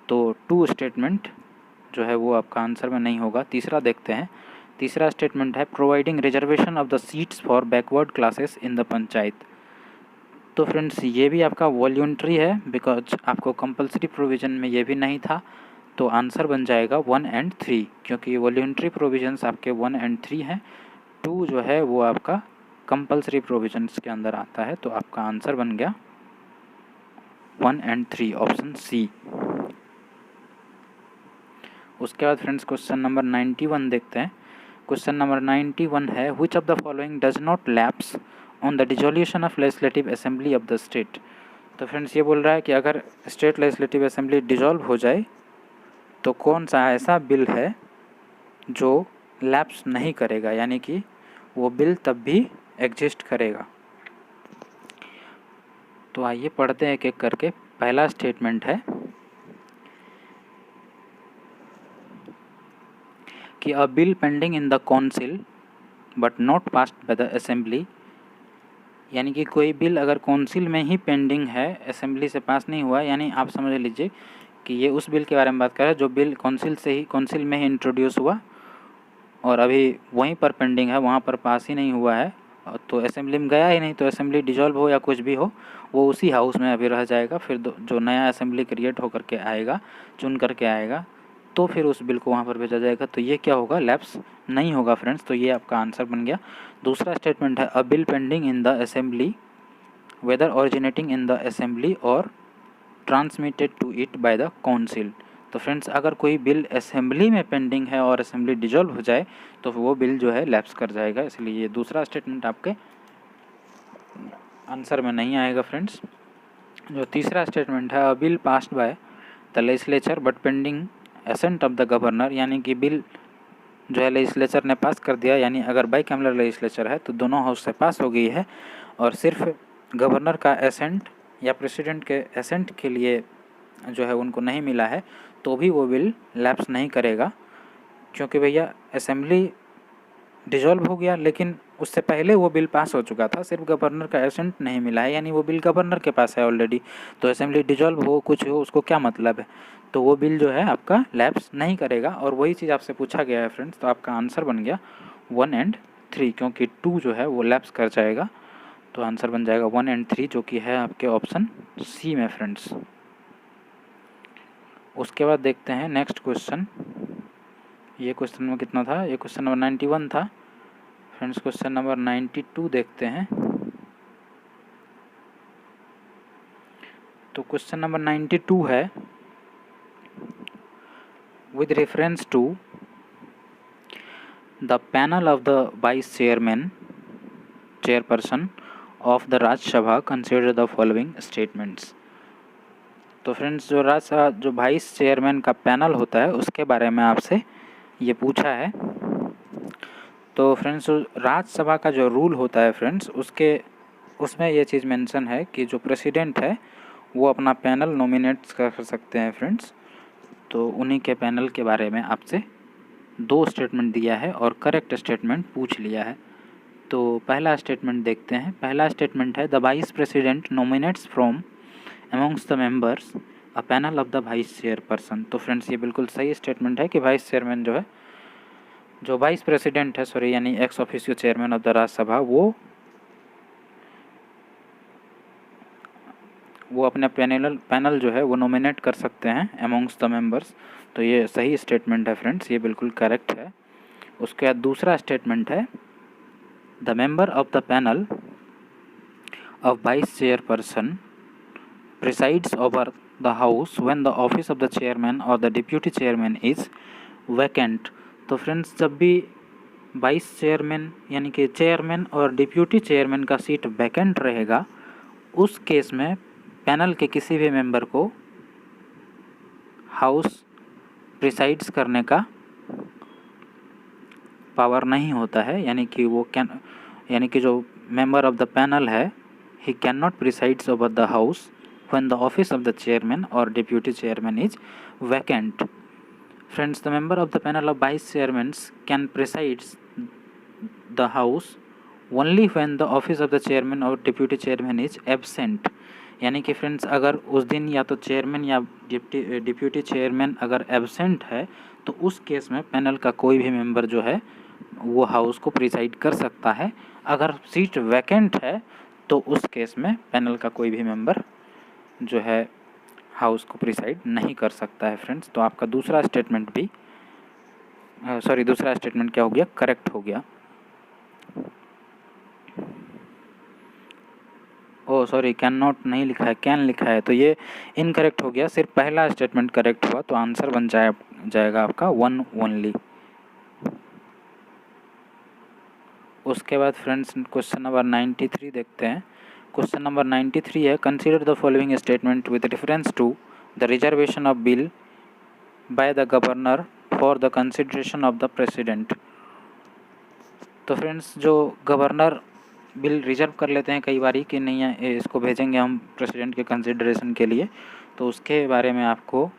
तो 2 स्टेटमेंट जो है वो आपका आंसर में नहीं होगा। तीसरा देखते हैं। तीसरा स्टेटमेंट है providing reservation of the seats for backward classes in the panchayat. तो फ्रेंड्स ये भी आपका वॉल्यूंट्री है बिकॉज आपको कंपलसरी प्रोविज़न में ये भी नहीं था। तो आंसर बन जाएगा 1 एंड 3 क्योंकि वॉल्यूंट्री प्रोविजंस आपके 1 एंड 3 हैं। 2 जो है वो आपका कंपलसरी प्रोविजंस के अंदर आता है। तो आपका आंसर बन गया 1 एंड 3 ऑप्शन सी। उसके बाद फ्रेंड्स क्वेश्चन नंबर 91 देखते हैं। क्वेश्चन नंबर 91 है which of the following does not lapse on the dissolution of legislative assembly of the state. तो फ्रेंड्स ये बोल रहा है कि अगर स्टेट लेजिस्लेटिव असेंबली डिसॉल्व हो जाए तो कौन सा ऐसा बिल है जो लैप्स नहीं करेगा, यानी कि वो बिल तब भी एग्जिस्ट करेगा। तो आइए पढ़ते हैं एक एक करके। पहला स्टेटमेंट है कि अ bill pending in the council but not passed by the assembly, यानी कि कोई बिल अगर काउंसिल में ही पेंडिंग है, असेंबली से पास नहीं हुआ, यानी आप समझ लीजिए कि ये उस बिल के बारे में बात कर रहा है जो बिल काउंसिल में ही इंट्रोड्यूस हुआ और अभी वहीं पर पेंडिंग है, वहाँ पर पास ही नहीं हुआ है, तो असेंबली में गया ही नहीं, तो असेंबली डिजॉल्व हो या कुछ भी हो वो उसी हाउस में अभी रह जाएगा। फिर जो नया असेंबली क्रिएट होकर के आएगा, चुन करके आएगा, तो फिर उस बिल को वहाँ पर भेजा जाएगा। तो ये क्या होगा, लैप्स नहीं होगा फ्रेंड्स। तो ये आपका आंसर बन गया। दूसरा स्टेटमेंट है a bill pending in the assembly whether originating in the assembly और transmitted to it by the council. तो फ्रेंड्स अगर कोई बिल असेंबली में पेंडिंग है और असेंबली डिजॉल्व हो जाए तो वो बिल जो है लैप्स कर जाएगा, इसलिए ये दूसरा स्टेटमेंट आपके आंसर में नहीं आएगा फ्रेंड्स। जो तीसरा स्टेटमेंट है a bill passed by the legislature but pending ascent of the governor, यानी कि बिल जो है लेजिस्लेचर ने पास कर दिया, यानी अगर बाइकैमरल लेजिस्लेचर है तो दोनों हाउस से पास हो गई है और सिर्फ गवर्नर का एसेंट या प्रेसिडेंट के एसेंट के लिए जो है उनको नहीं मिला है, तो भी वो बिल लैप्स नहीं करेगा, क्योंकि भैया असेंबली डिजॉल्व हो गया लेकिन उससे पहले वो बिल पास हो चुका था, सिर्फ गवर्नर का एसेंट नहीं मिला है, यानी वो बिल गवर्नर के पास है ऑलरेडी। तो असेंबली डिजॉल्व हो कुछ हो उसको क्या मतलब है, तो वो बिल जो है आपका लैप्स नहीं करेगा। और वही चीज़ आपसे पूछा गया है फ्रेंड्स, तो आपका आंसर बन गया 1 और 3, क्योंकि 2 जो है वो लैप्स कर जाएगा। तो आंसर बन जाएगा 1 और 3, जो कि है आपके ऑप्शन सी में फ्रेंड्स। उसके बाद देखते हैं नेक्स्ट क्वेश्चन। ये क्वेश्चन में कितना था, ये क्वेश्चन नंबर 91 था फ्रेंड्स। क्वेश्चन नंबर 92 देखते हैं। तो क्वेश्चन नंबर 92 है with reference to the panel of the vice chairperson of the Rajya Sabha consider the following statements। तो फ्रेंड्स जो राज्यसभा जो वाइस चेयरमैन का पैनल होता है उसके बारे में आपसे ये पूछा है। तो फ्रेंड्स राज्यसभा का जो रूल होता है फ्रेंड्स उसमें ये चीज़ मेंशन है कि जो प्रेसिडेंट है वो अपना पैनल नॉमिनेट कर सकते हैं फ्रेंड्स। तो उन्हीं के पैनल के बारे में आपसे 2 स्टेटमेंट दिया है और करेक्ट स्टेटमेंट पूछ लिया है। तो पहला स्टेटमेंट देखते हैं। पहला स्टेटमेंट है the vice president nominates from amongst the members a panel of the vice chairperson. तो फ्रेंड्स ये बिल्कुल सही स्टेटमेंट है कि वाइस चेयरमैन जो है, जो वाइस प्रेसिडेंट है सॉरी यानी ex officio chairman of the Rajya Sabha, वो अपने पैनल जो है वो नॉमिनेट कर सकते हैं अमॉन्ग्स द मेंबर्स। तो ये सही स्टेटमेंट है फ्रेंड्स, ये बिल्कुल करेक्ट है। उसके बाद दूसरा स्टेटमेंट है the member of the panel of vice chairperson presides over the house when the office of the chairman और the deputy chairman is vacant. तो फ्रेंड्स जब भी वाइस चेयरमैन यानी कि चेयरमैन और डिप्यूटी चेयरमैन का सीट वैकेंट रहेगा, उस केस में पैनल के किसी भी मेंबर को हाउस प्रिसाइड्स करने का पावर नहीं होता है, यानी कि जो मेंबर ऑफ द पैनल है he can not presides over the house when the office of the chairman और deputy chairman is vacant. Friends the member of the panel of vice chairmans can presides the house only when the office of the chairman और deputy chairman is absent. यानी कि friends अगर उस दिन या तो chairman या डिप्यूटी चेयरमैन अगर एब्सेंट है तो उस केस में पैनल का कोई भी मेंबर जो है वो हाउस को प्रिसाइड कर सकता है। अगर सीट वैकेंट है तो उस केस में पैनल का कोई भी मेंबर जो है हाउस को प्रिसाइड नहीं कर सकता है फ्रेंड्स। तो आपका दूसरा स्टेटमेंट क्या हो गया, करेक्ट हो गया। ओ सॉरी, कैन नॉट नहीं लिखा है, कैन लिखा है, तो ये इनकरेक्ट हो गया। सिर्फ पहला स्टेटमेंट करेक्ट हुआ, तो आंसर बन जाएगा आपका 1 ओनली। उसके बाद फ्रेंड्स क्वेश्चन नंबर 93 देखते हैं। क्वेश्चन नंबर 93 है consider the following statement with reference to the reservation of bill by the governor for the consideration of the president. तो फ्रेंड्स जो गवर्नर बिल रिजर्व कर लेते हैं कई बारी कि नहीं है इसको भेजेंगे हम प्रेसिडेंट के कंसिडरेशन के लिए, तो उसके बारे में आपको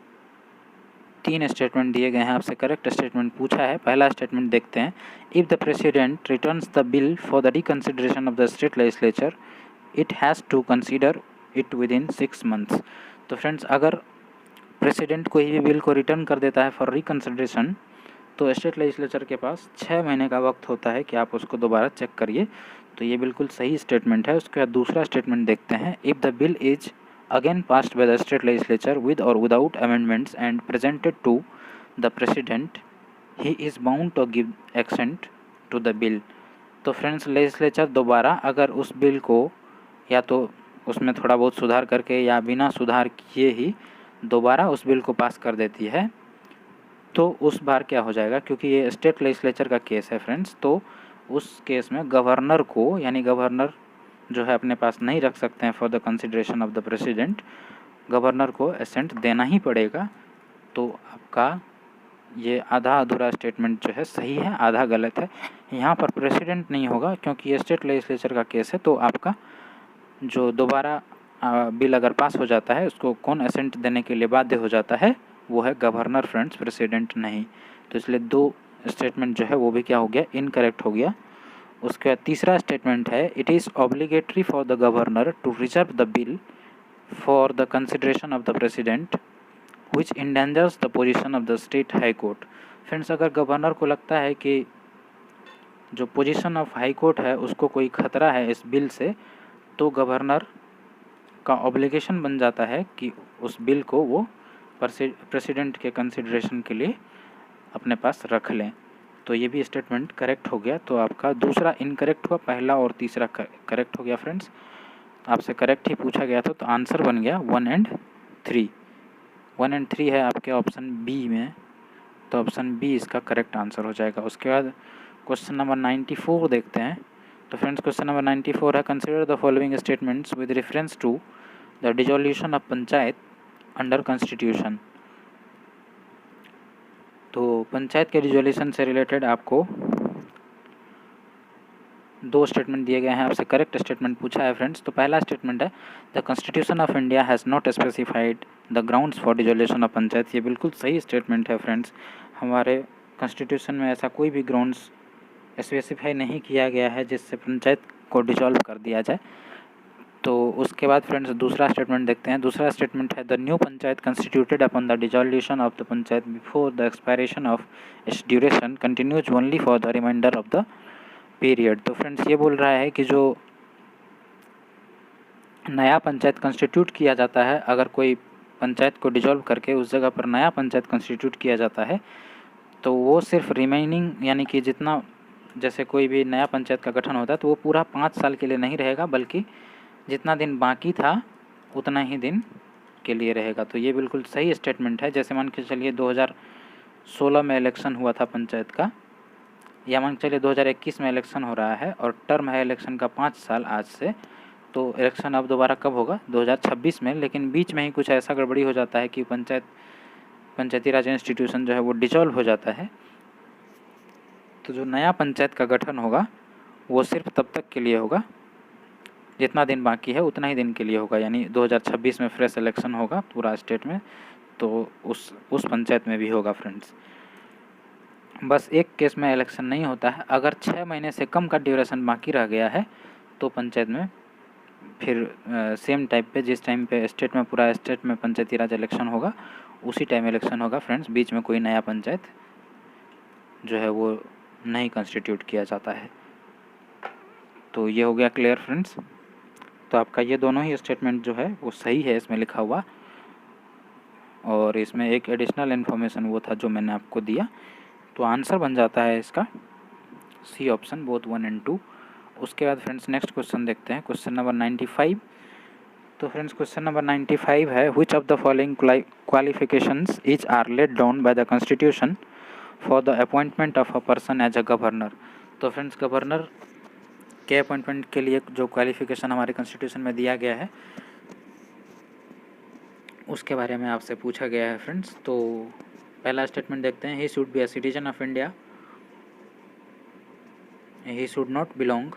3 स्टेटमेंट दिए गए हैं, आपसे करेक्ट स्टेटमेंट पूछा है। पहला स्टेटमेंट देखते हैं, if the president returns the bill for the reconsideration of the state legislature it has to consider it within 6 months. तो फ्रेंड्स, अगर प्रेसिडेंट कोई भी बिल को रिटर्न कर देता है फॉर रिकन्सिडरेशन, तो स्टेट लेजिस्लेचर के पास 6 महीने का वक्त होता है कि आप उसको दोबारा चेक करिए। तो ये बिल्कुल सही स्टेटमेंट है। उसके बाद दूसरा स्टेटमेंट देखते हैं, if the bill is again passed by the state legislature with और without amendments and presented to the president he is bound to give assent to the bill. तो फ्रेंड्स, लेजिस्लेचर दोबारा अगर उस बिल को या तो उसमें थोड़ा बहुत सुधार करके या बिना सुधार किए ही दोबारा उस बिल को पास कर देती है, तो उस बार क्या हो जाएगा, क्योंकि ये स्टेट लेजिस्लेचर का केस है फ्रेंड्स, तो उस केस में गवर्नर को, यानी गवर्नर जो है अपने पास नहीं रख सकते हैं for the consideration of the president, governor को एसेंट देना ही पड़ेगा। तो आपका ये आधा अधूरा स्टेटमेंट जो है सही है, आधा गलत है। यहाँ पर प्रेसिडेंट नहीं होगा क्योंकि ये स्टेट लेजिस्लेचर का केस है, तो आपका जो दोबारा बिल अगर पास हो जाता है उसको कौन एसेंट देने के लिए बाध्य हो जाता है, वो है गवर्नर फ्रेंड्स, प्रेसिडेंट नहीं। तो इसलिए 2 स्टेटमेंट जो है वो भी क्या हो गया, इनकरेक्ट हो गया। उसके बाद तीसरा स्टेटमेंट है, it is obligatory for the governor to reserve the bill for the consideration of the president which endangers the position of the state high court. Friends, अगर गवर्नर को लगता है कि जो पोजीशन ऑफ हाई कोर्ट है उसको कोई खतरा है इस बिल से, तो गवर्नर का ऑब्लिगेशन बन जाता है कि उस बिल को वो प्रेसिडेंट के कंसिडरेशन के लिए अपने पास रख लें। तो ये भी स्टेटमेंट करेक्ट हो गया। तो आपका दूसरा इनकरेक्ट हुआ, पहला और तीसरा करेक्ट हो गया फ्रेंड्स। आपसे करेक्ट ही पूछा गया था, तो आंसर बन गया 1 और 3। 1 और 3 है आपके ऑप्शन बी में, तो ऑप्शन बी इसका करेक्ट आंसर हो जाएगा। उसके बाद क्वेश्चन नंबर 94 देखते हैं। तो फ्रेंड्स, क्वेश्चन नंबर 94 है, consider the following statements with reference to the dissolution of panchayat under constitution. तो पंचायत के डिसोल्यूशन से रिलेटेड आपको 2 स्टेटमेंट दिए गए हैं, आपसे करेक्ट स्टेटमेंट पूछा है फ्रेंड्स। तो पहला स्टेटमेंट है, the constitution of India has not specified the grounds for dissolution of panchayat. ये बिल्कुल सही स्टेटमेंट है फ्रेंड्स। हमारे कॉन्स्टिट्यूशन में ऐसा कोई भी ग्राउंड्स स्पेसिफाई नहीं किया गया है जिससे पंचायत को डिसॉल्व कर दिया जाए। तो उसके बाद फ्रेंड्स दूसरा स्टेटमेंट देखते हैं। दूसरा स्टेटमेंट है, the new panchayat constituted upon the dissolution of the panchayat before the expiration of its duration continues only for the reminder of the period. तो फ्रेंड्स, ये बोल रहा है कि जो नया पंचायत कंस्टिट्यूट किया जाता है, अगर कोई पंचायत को डिसॉल्व करके उस जगह पर नया पंचायत कंस्टिट्यूट किया जाता है, तो वो सिर्फ रिमेनिंग, यानी कि जितना, जैसे कोई भी नया पंचायत का गठन होता है तो वो पूरा 5 साल के लिए नहीं रहेगा, बल्कि जितना दिन बाकी था उतना ही दिन के लिए रहेगा। तो ये बिल्कुल सही स्टेटमेंट है। जैसे मान के चलिए 2016 में इलेक्शन हुआ था पंचायत का, या मान के चलिए 2021 में इलेक्शन हो रहा है और टर्म है इलेक्शन का 5 साल आज से, तो इलेक्शन अब दोबारा कब होगा, 2026 में। लेकिन बीच में ही कुछ ऐसा गड़बड़ी हो जाता है कि पंचायती राज इंस्टीट्यूशन जो है वो डिसॉल्व हो जाता है, तो जो नया पंचायत का गठन होगा वो सिर्फ तब तक के लिए होगा, जितना दिन बाकी है उतना ही दिन के लिए होगा। यानी 2026 में फ्रेश इलेक्शन होगा पूरा स्टेट में, तो उस पंचायत में भी होगा फ्रेंड्स। बस एक केस में इलेक्शन नहीं होता है, अगर 6 महीने से कम का ड्यूरेशन बाकी रह गया है तो पंचायत में फिर सेम टाइप पे, जिस टाइम पे स्टेट में, पूरा स्टेट में पंचायती राज इलेक्शन होगा उसी टाइम इलेक्शन होगा फ्रेंड्स। बीच में कोई नया पंचायत जो है वो नहीं कंस्टिट्यूट किया जाता है। तो ये हो गया क्लियर फ्रेंड्स। तो आपका ये दोनों ही स्टेटमेंट जो है वो सही है इसमें लिखा हुआ, और इसमें एक एडिशनल इन्फॉर्मेशन वो था जो मैंने आपको दिया। तो आंसर बन जाता है इसका सी ऑप्शन, बोथ 1 और 2। उसके बाद फ्रेंड्स नेक्स्ट क्वेश्चन देखते हैं, क्वेश्चन नंबर 95। तो फ्रेंड्स क्वेश्चन नंबर 95 है, which of the following qualifications is are laid down by the constitution for the appointment of a person as a governor. तो friends governor के appointment के लिए जो qualification हमारे कॉन्स्टिट्यूशन में दिया गया है उसके बारे में आपसे पूछा गया है फ्रेंड्स। तो पहला स्टेटमेंट देखते हैं, he should be a citizen of India, he should not belong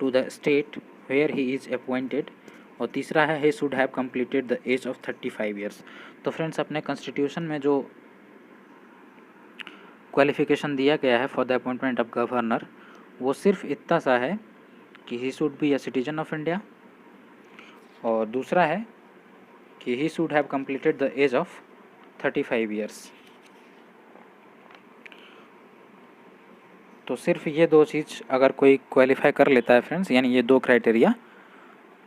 to the state where he is appointed, और तीसरा है he should have completed the age of 35 years. तो फ्रेंड्स अपने कॉन्स्टिट्यूशन में जो क्वालिफिकेशन दिया गया है for the appointment of governor वो सिर्फ इतना सा है कि he should be a citizen of India, और दूसरा है कि he should have completed the age of 35 years. तो सिर्फ ये दो चीज़ अगर कोई क्वालिफाई कर लेता है फ्रेंड्स, यानी ये दो क्राइटेरिया,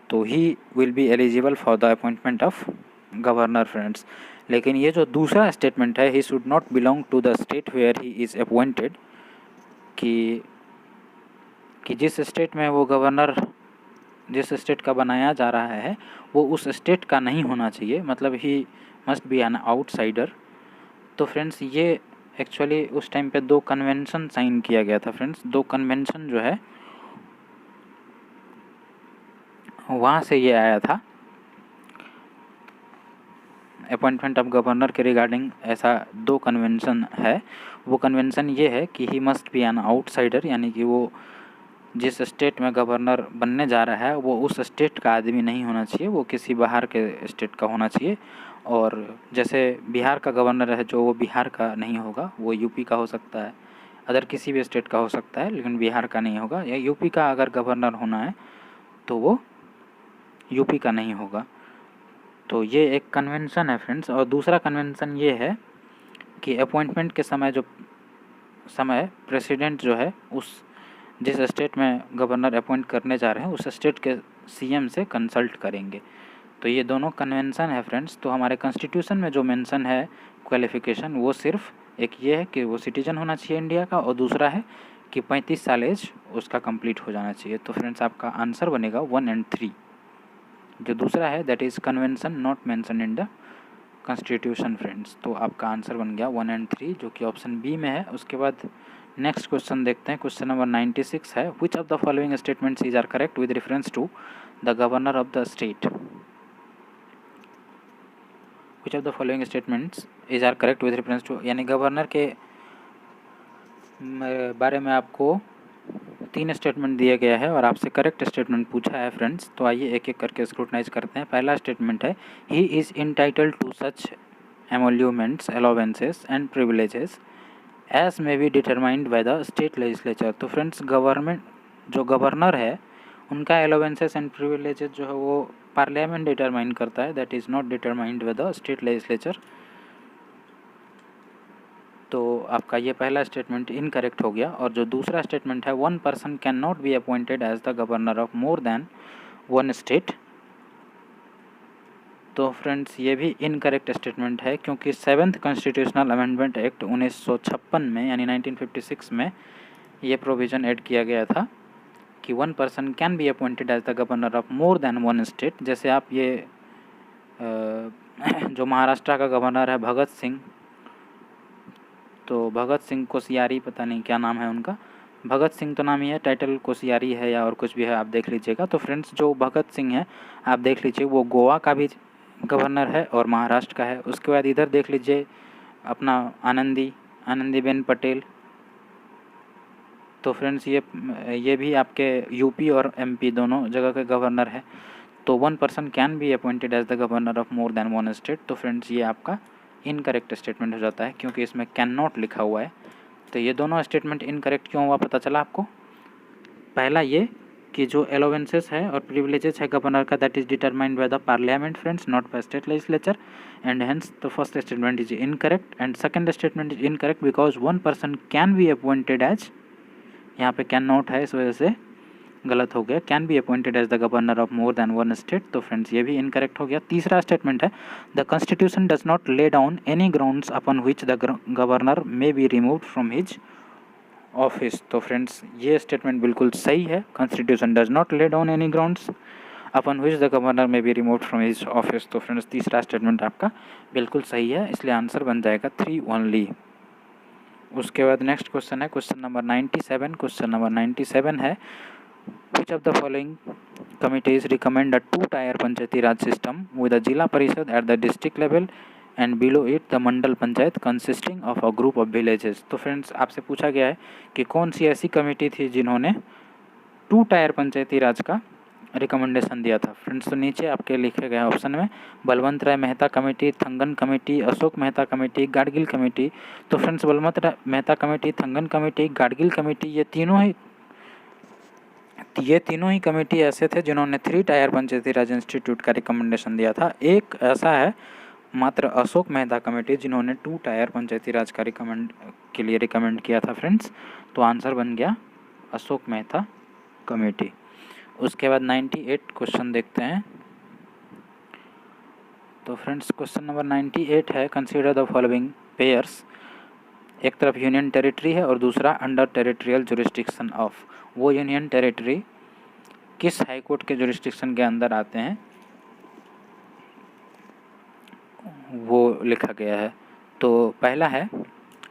तो he will be eligible for the appointment of governor friends. लेकिन ये जो दूसरा स्टेटमेंट है, he should not belong to the state where he is appointed, कि जिस स्टेट में वो गवर्नर जिस स्टेट का बनाया जा रहा है वो उस स्टेट का नहीं होना चाहिए, मतलब he must be an outsider. तो फ्रेंड्स ये एक्चुअली उस टाइम पे दो कन्वेंशन साइन किया गया था फ्रेंड्स, दो कन्वेंशन जो है वहाँ से ये आया था अपॉइंटमेंट ऑफ गवर्नर के रिगार्डिंग। ऐसा दो कन्वेंशन है, वो कन्वेंशन ये है कि he must be an outsider, यानी कि वो जिस स्टेट में गवर्नर बनने जा रहा है वो उस स्टेट का आदमी नहीं होना चाहिए, वो किसी बाहर के स्टेट का होना चाहिए। और जैसे बिहार का गवर्नर है जो वो बिहार का नहीं होगा, वो यूपी का हो सकता है, अदर किसी भी स्टेट का हो सकता है, लेकिन बिहार का नहीं होगा। या यूपी का अगर गवर्नर होना है तो वो यूपी का नहीं होगा। तो ये एक कन्वेंशन है फ्रेंड्स। और दूसरा कन्वेंशन ये है कि अपॉइंटमेंट के समय प्रेसिडेंट जो है उस जिस स्टेट में गवर्नर अपॉइंट करने जा रहे हैं उस स्टेट के सीएम से कंसल्ट करेंगे। तो ये दोनों कन्वेंशन है फ्रेंड्स। तो हमारे कॉन्स्टिट्यूशन में जो मेंशन है क्वालिफिकेशन, वो सिर्फ एक ये है कि वो सिटीजन होना चाहिए इंडिया का, और दूसरा है कि 35 साल एज उसका कंप्लीट हो जाना चाहिए। तो फ्रेंड्स आपका आंसर बनेगा 1 और 3। जो दूसरा है that is convention not mention in the constitution friends. तो आपका आंसर बन गया 1 और 3, जो कि ऑप्शन बी में है। उसके बाद नेक्स्ट क्वेश्चन देखते हैं। क्वेश्चन नंबर 96 है, which of the following statements is are correct with reference to the governor of the state. Which of the following statements is are correct with reference to, यानी governor के बारे में आपको 3 statement दिया गया है और आपसे करेक्ट स्टेटमेंट पूछा है फ्रेंड्स। तो आइए एक एक करके स्क्रूटनाइज करते हैं। पहला स्टेटमेंट है, he is entitled to such emoluments, allowances and privileges as may be determined by the state legislature. तो फ्रेंड्स जो गवर्नर है उनका अलाउंसेस एंड प्रिविलेजेस जो है वो पार्लियामेंट डिटरमाइन करता है, that is not determined by the state legislature. तो आपका ये पहला स्टेटमेंट इनकरेक्ट हो गया। और जो दूसरा स्टेटमेंट है, 1 person can not be appointed as the governor of more than 1 state. तो फ्रेंड्स ये भी इनकरेक्ट स्टेटमेंट है, क्योंकि 7th कॉन्स्टिट्यूशनल अमेंडमेंट एक्ट 1956 में यानी 1956 में ये प्रोविज़न ऐड किया गया था कि 1 person can be appointed as the governor of more than 1 state. जैसे आप ये जो महाराष्ट्र का गवर्नर है भगत सिंह, तो भगत सिंह कोश्यारी, पता नहीं क्या नाम है उनका, भगत सिंह तो नाम ही है, टाइटल कोश्यारी है या और कुछ भी है, आप देख लीजिएगा। तो फ्रेंड्स जो भगत सिंह है आप देख लीजिए, वो गोवा का भी गवर्नर है और महाराष्ट्र का है। उसके बाद इधर देख लीजिए अपना आनंदीबेन पटेल। तो फ्रेंड्स ये भी आपके यूपी और एमपी दोनों जगह के गवर्नर है। तो 1 person can be appointed as the governor of more than 1 state. तो फ्रेंड्स ये आपका इनकरेक्ट स्टेटमेंट हो जाता है, क्योंकि इसमें कैन नॉट लिखा हुआ है। तो ये दोनों स्टेटमेंट इनकरेक्ट क्यों हुआ पता चला आपको। पहला ये कि जो अलाउंसेस है और प्रिविलेजेस है गवर्नर का, that is determined by the parliament friends, not by state legislature, and hence the first statement is incorrect. And second statement is incorrect because 1 person can be appointed as, यहाँ पे can not है इस वजह से गलत हो गया, can be appointed as the governor of more than 1 state. तो फ्रेंड्स ये भी इनकरेक्ट हो गया। तीसरा स्टेटमेंट है, the constitution does not lay down any grounds upon which the governor may be removed from his office. तो friends ये statement बिल्कुल सही है, constitution does not lay down any grounds upon which the governor may be removed from his office. तो friends तीसरा statement आपका बिल्कुल सही है, इसलिए आंसर बन जाएगा 3 ओनली। उसके बाद नेक्स्ट क्वेश्चन है क्वेश्चन नंबर 97। क्वेश्चन नंबर 97 है, which of the following committees recommend a 2-tier Panchayati Raj system with a जिला परिषद at the district level and below it the Mandal panchayat consisting of a group of villages। तो friends आपसे पूछा गया है कि कौन सी ऐसी कमेटी थी जिन्होंने 2 टायर पंचायती राज का रिकमेंडेशन दिया था फ्रेंड्स। तो नीचे आपके लिखे गए ऑप्शन में Balwant Rai Mehta committee, Thungon committee, Ashok Mehta committee, Gadgil committee. तो friends Balwant Rai Mehta committee, Thungon committee, Gadgil committee, ये तीनों ही कमेटी ऐसे थे जिन्होंने 3 टायर पंचायती राज इंस्टीट्यूट का रिकमेंडेशन दिया था। एक ऐसा है मात्र अशोक मेहता कमेटी जिन्होंने 2 टायर पंचायती राज का रिकमेंड किया था फ्रेंड्स। तो आंसर बन गया अशोक मेहता कमेटी। उसके बाद 98 क्वेश्चन देखते हैं। तो फ्रेंड्स क्वेश्चन नंबर 98 है, कंसीडर द फॉलोइंग पेयर्स। एक तरफ यूनियन टेरिटरी है और दूसरा अंडर टेरिटोरियल जुरिस्डिक्शन ऑफ। वो यूनियन टेरिटरी किस हाईकोर्ट के जुरिस्डिक्शन के अंदर आते हैं वो लिखा गया है। तो पहला है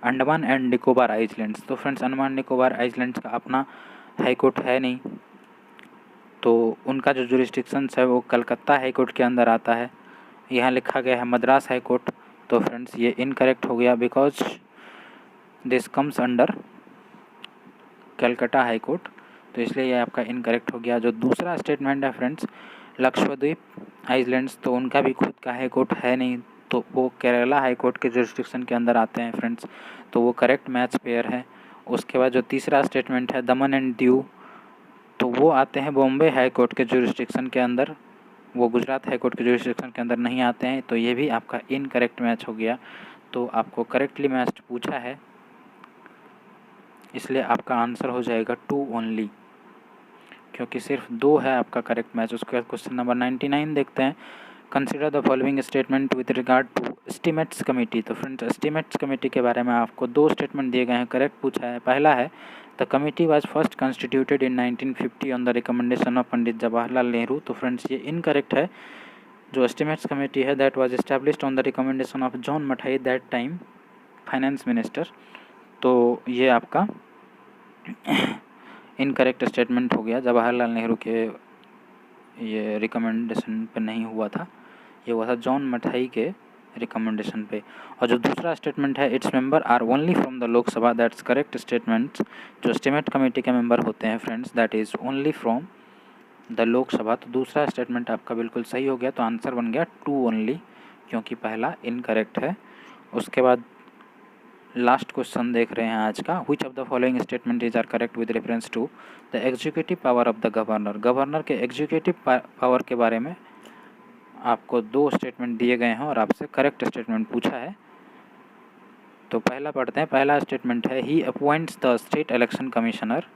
अंडमान एंड निकोबार आइलैंड्स। तो फ्रेंड्स अंडमान निकोबार आइलैंड्स का अपना हाईकोर्ट है नहीं, तो उनका जो जुरिस्डिक्शन है वो कलकत्ता हाईकोर्ट के अंदर आता है। यहाँ लिखा गया है मद्रास हाईकोर्ट। तो फ्रेंड्स ये इनकरेक्ट हो गया, because this comes under Calcutta high court, तो इसलिए ये आपका इनकरेक्ट हो गया। जो दूसरा स्टेटमेंट है फ्रेंड्स लक्षद्वीप आइलैंड्स, तो उनका भी खुद का हाईकोर्ट है नहीं, तो वो केरला हाईकोर्ट के जुरिस्डिक्शन के अंदर आते हैं फ्रेंड्स। तो वो करेक्ट मैच पेयर है। उसके बाद जो तीसरा स्टेटमेंट है दमन एंड दीव, तो वो आते हैं बॉम्बे हाईकोर्ट के जुरिस्डिक्शन के अंदर, वो गुजरात हाईकोर्ट के जुरिस्डिक्शन के अंदर नहीं आते हैं। तो ये भी आपका इनकरेक्ट मैच हो गया। तो आपको करेक्टली मैच पूछा है, इसलिए आपका आंसर हो जाएगा 2 ओनली, क्योंकि सिर्फ 2 है आपका करेक्ट मैच। उसके बाद क्वेश्चन नंबर 99 देखते हैं, consider the following statement with regard to estimates committee. तो फ्रेंड्स एस्टीमेट्स कमेटी के बारे में आपको 2 स्टेटमेंट दिए गए हैं, करेक्ट पूछा है। पहला है the committee was first constituted in 1950 on the recommendation of Pandit Jawaharlal Nehru. तो फ्रेंड्स ये इनकरेक्ट है। जो एस्टीमेट्स कमेटी है that was established on the recommendation of John Mathai that time finance minister. तो ये आपका इनकरेक्ट स्टेटमेंट हो गया, जवाहरलाल नेहरू के ये रिकमेंडेशन पे नहीं हुआ था, ये हुआ था जॉन मठाई के रिकमेंडेशन पे। और जो दूसरा स्टेटमेंट है its member are only from the Lok Sabha, that's correct statement. जो एस्टीमेट कमेटी के मेंबर होते हैं friends that is only from the Lok Sabha. तो दूसरा स्टेटमेंट आपका बिल्कुल सही हो गया। तो आंसर बन गया 2 ओनली, क्योंकि पहला इनकरेक्ट है। उसके बाद लास्ट क्वेश्चन देख रहे हैं आज का, which of the following statement is are correct with reference to the executive power of the governor. Governor के एग्जीक्यूटिव पावर के बारे में आपको 2 स्टेटमेंट दिए गए हैं और आपसे करेक्ट स्टेटमेंट पूछा है। तो पहला पढ़ते हैं। पहला स्टेटमेंट है he appoints the state election commissioner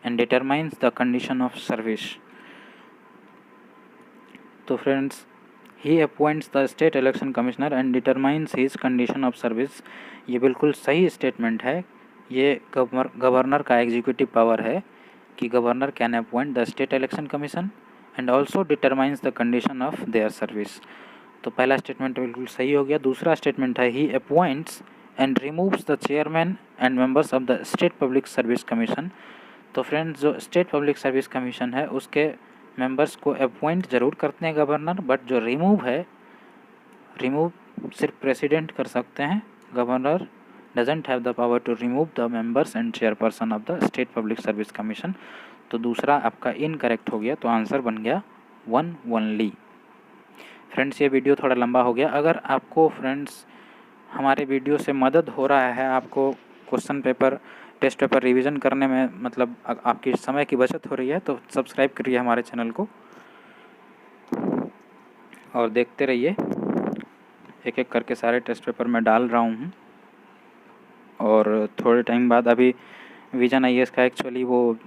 and determines the condition of service. तो friends he appoints the state election commissioner and determines his condition of service, ये बिल्कुल सही स्टेटमेंट है। ये गवर्नर का एग्जीक्यूटिव पावर है कि governor can appoint the state election commission and also determines the condition of their service. तो पहला स्टेटमेंट बिल्कुल सही हो गया। दूसरा स्टेटमेंट है he appoints and removes the chairman and members of the state public service commission. तो friends जो स्टेट पब्लिक सर्विस कमीशन है उसके मेंबर्स को अपॉइंट ज़रूर करते हैं गवर्नर, बट जो रिमूव सिर्फ प्रेसिडेंट कर सकते हैं। Governor doesn't have the power to remove the members and chairperson of the state public service commission. तो दूसरा आपका इनकरेक्ट हो गया। तो आंसर बन गया 1 ओनली। फ्रेंड्स ये वीडियो थोड़ा लंबा हो गया। अगर आपको फ्रेंड्स हमारे वीडियो से मदद हो रहा है, आपको question paper test paper revision करने में मतलब आपकी समय की बचत हो रही है, तो सब्सक्राइब करिए हमारे चैनल को और देखते रहिए। एक एक करके सारे टेस्ट पेपर मैं डाल रहा हूँ और थोड़े टाइम बाद अभी विजन IAS का एक्चुअली वो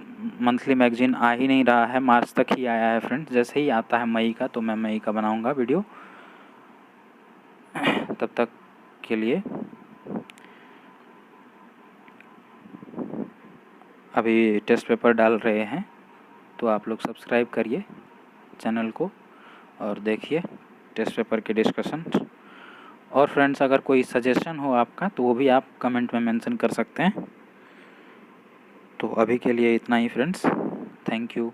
मंथली मैगजीन आ ही नहीं रहा है, मार्च तक ही आया है फ्रेंड्स। जैसे ही आता है मई का तो मैं मई का बनाऊँगा वीडियो। तब तक के लिए अभी टेस्ट पेपर डाल रहे हैं, तो आप लोग सब्सक्राइब करिए चैनल को और देखिए टेस्ट पेपर के डिस्कशन। और फ्रेंड्स अगर कोई सजेशन हो आपका तो वो भी आप कमेंट में मेंशन कर सकते हैं। तो अभी के लिए इतना ही फ्रेंड्स, थैंक यू।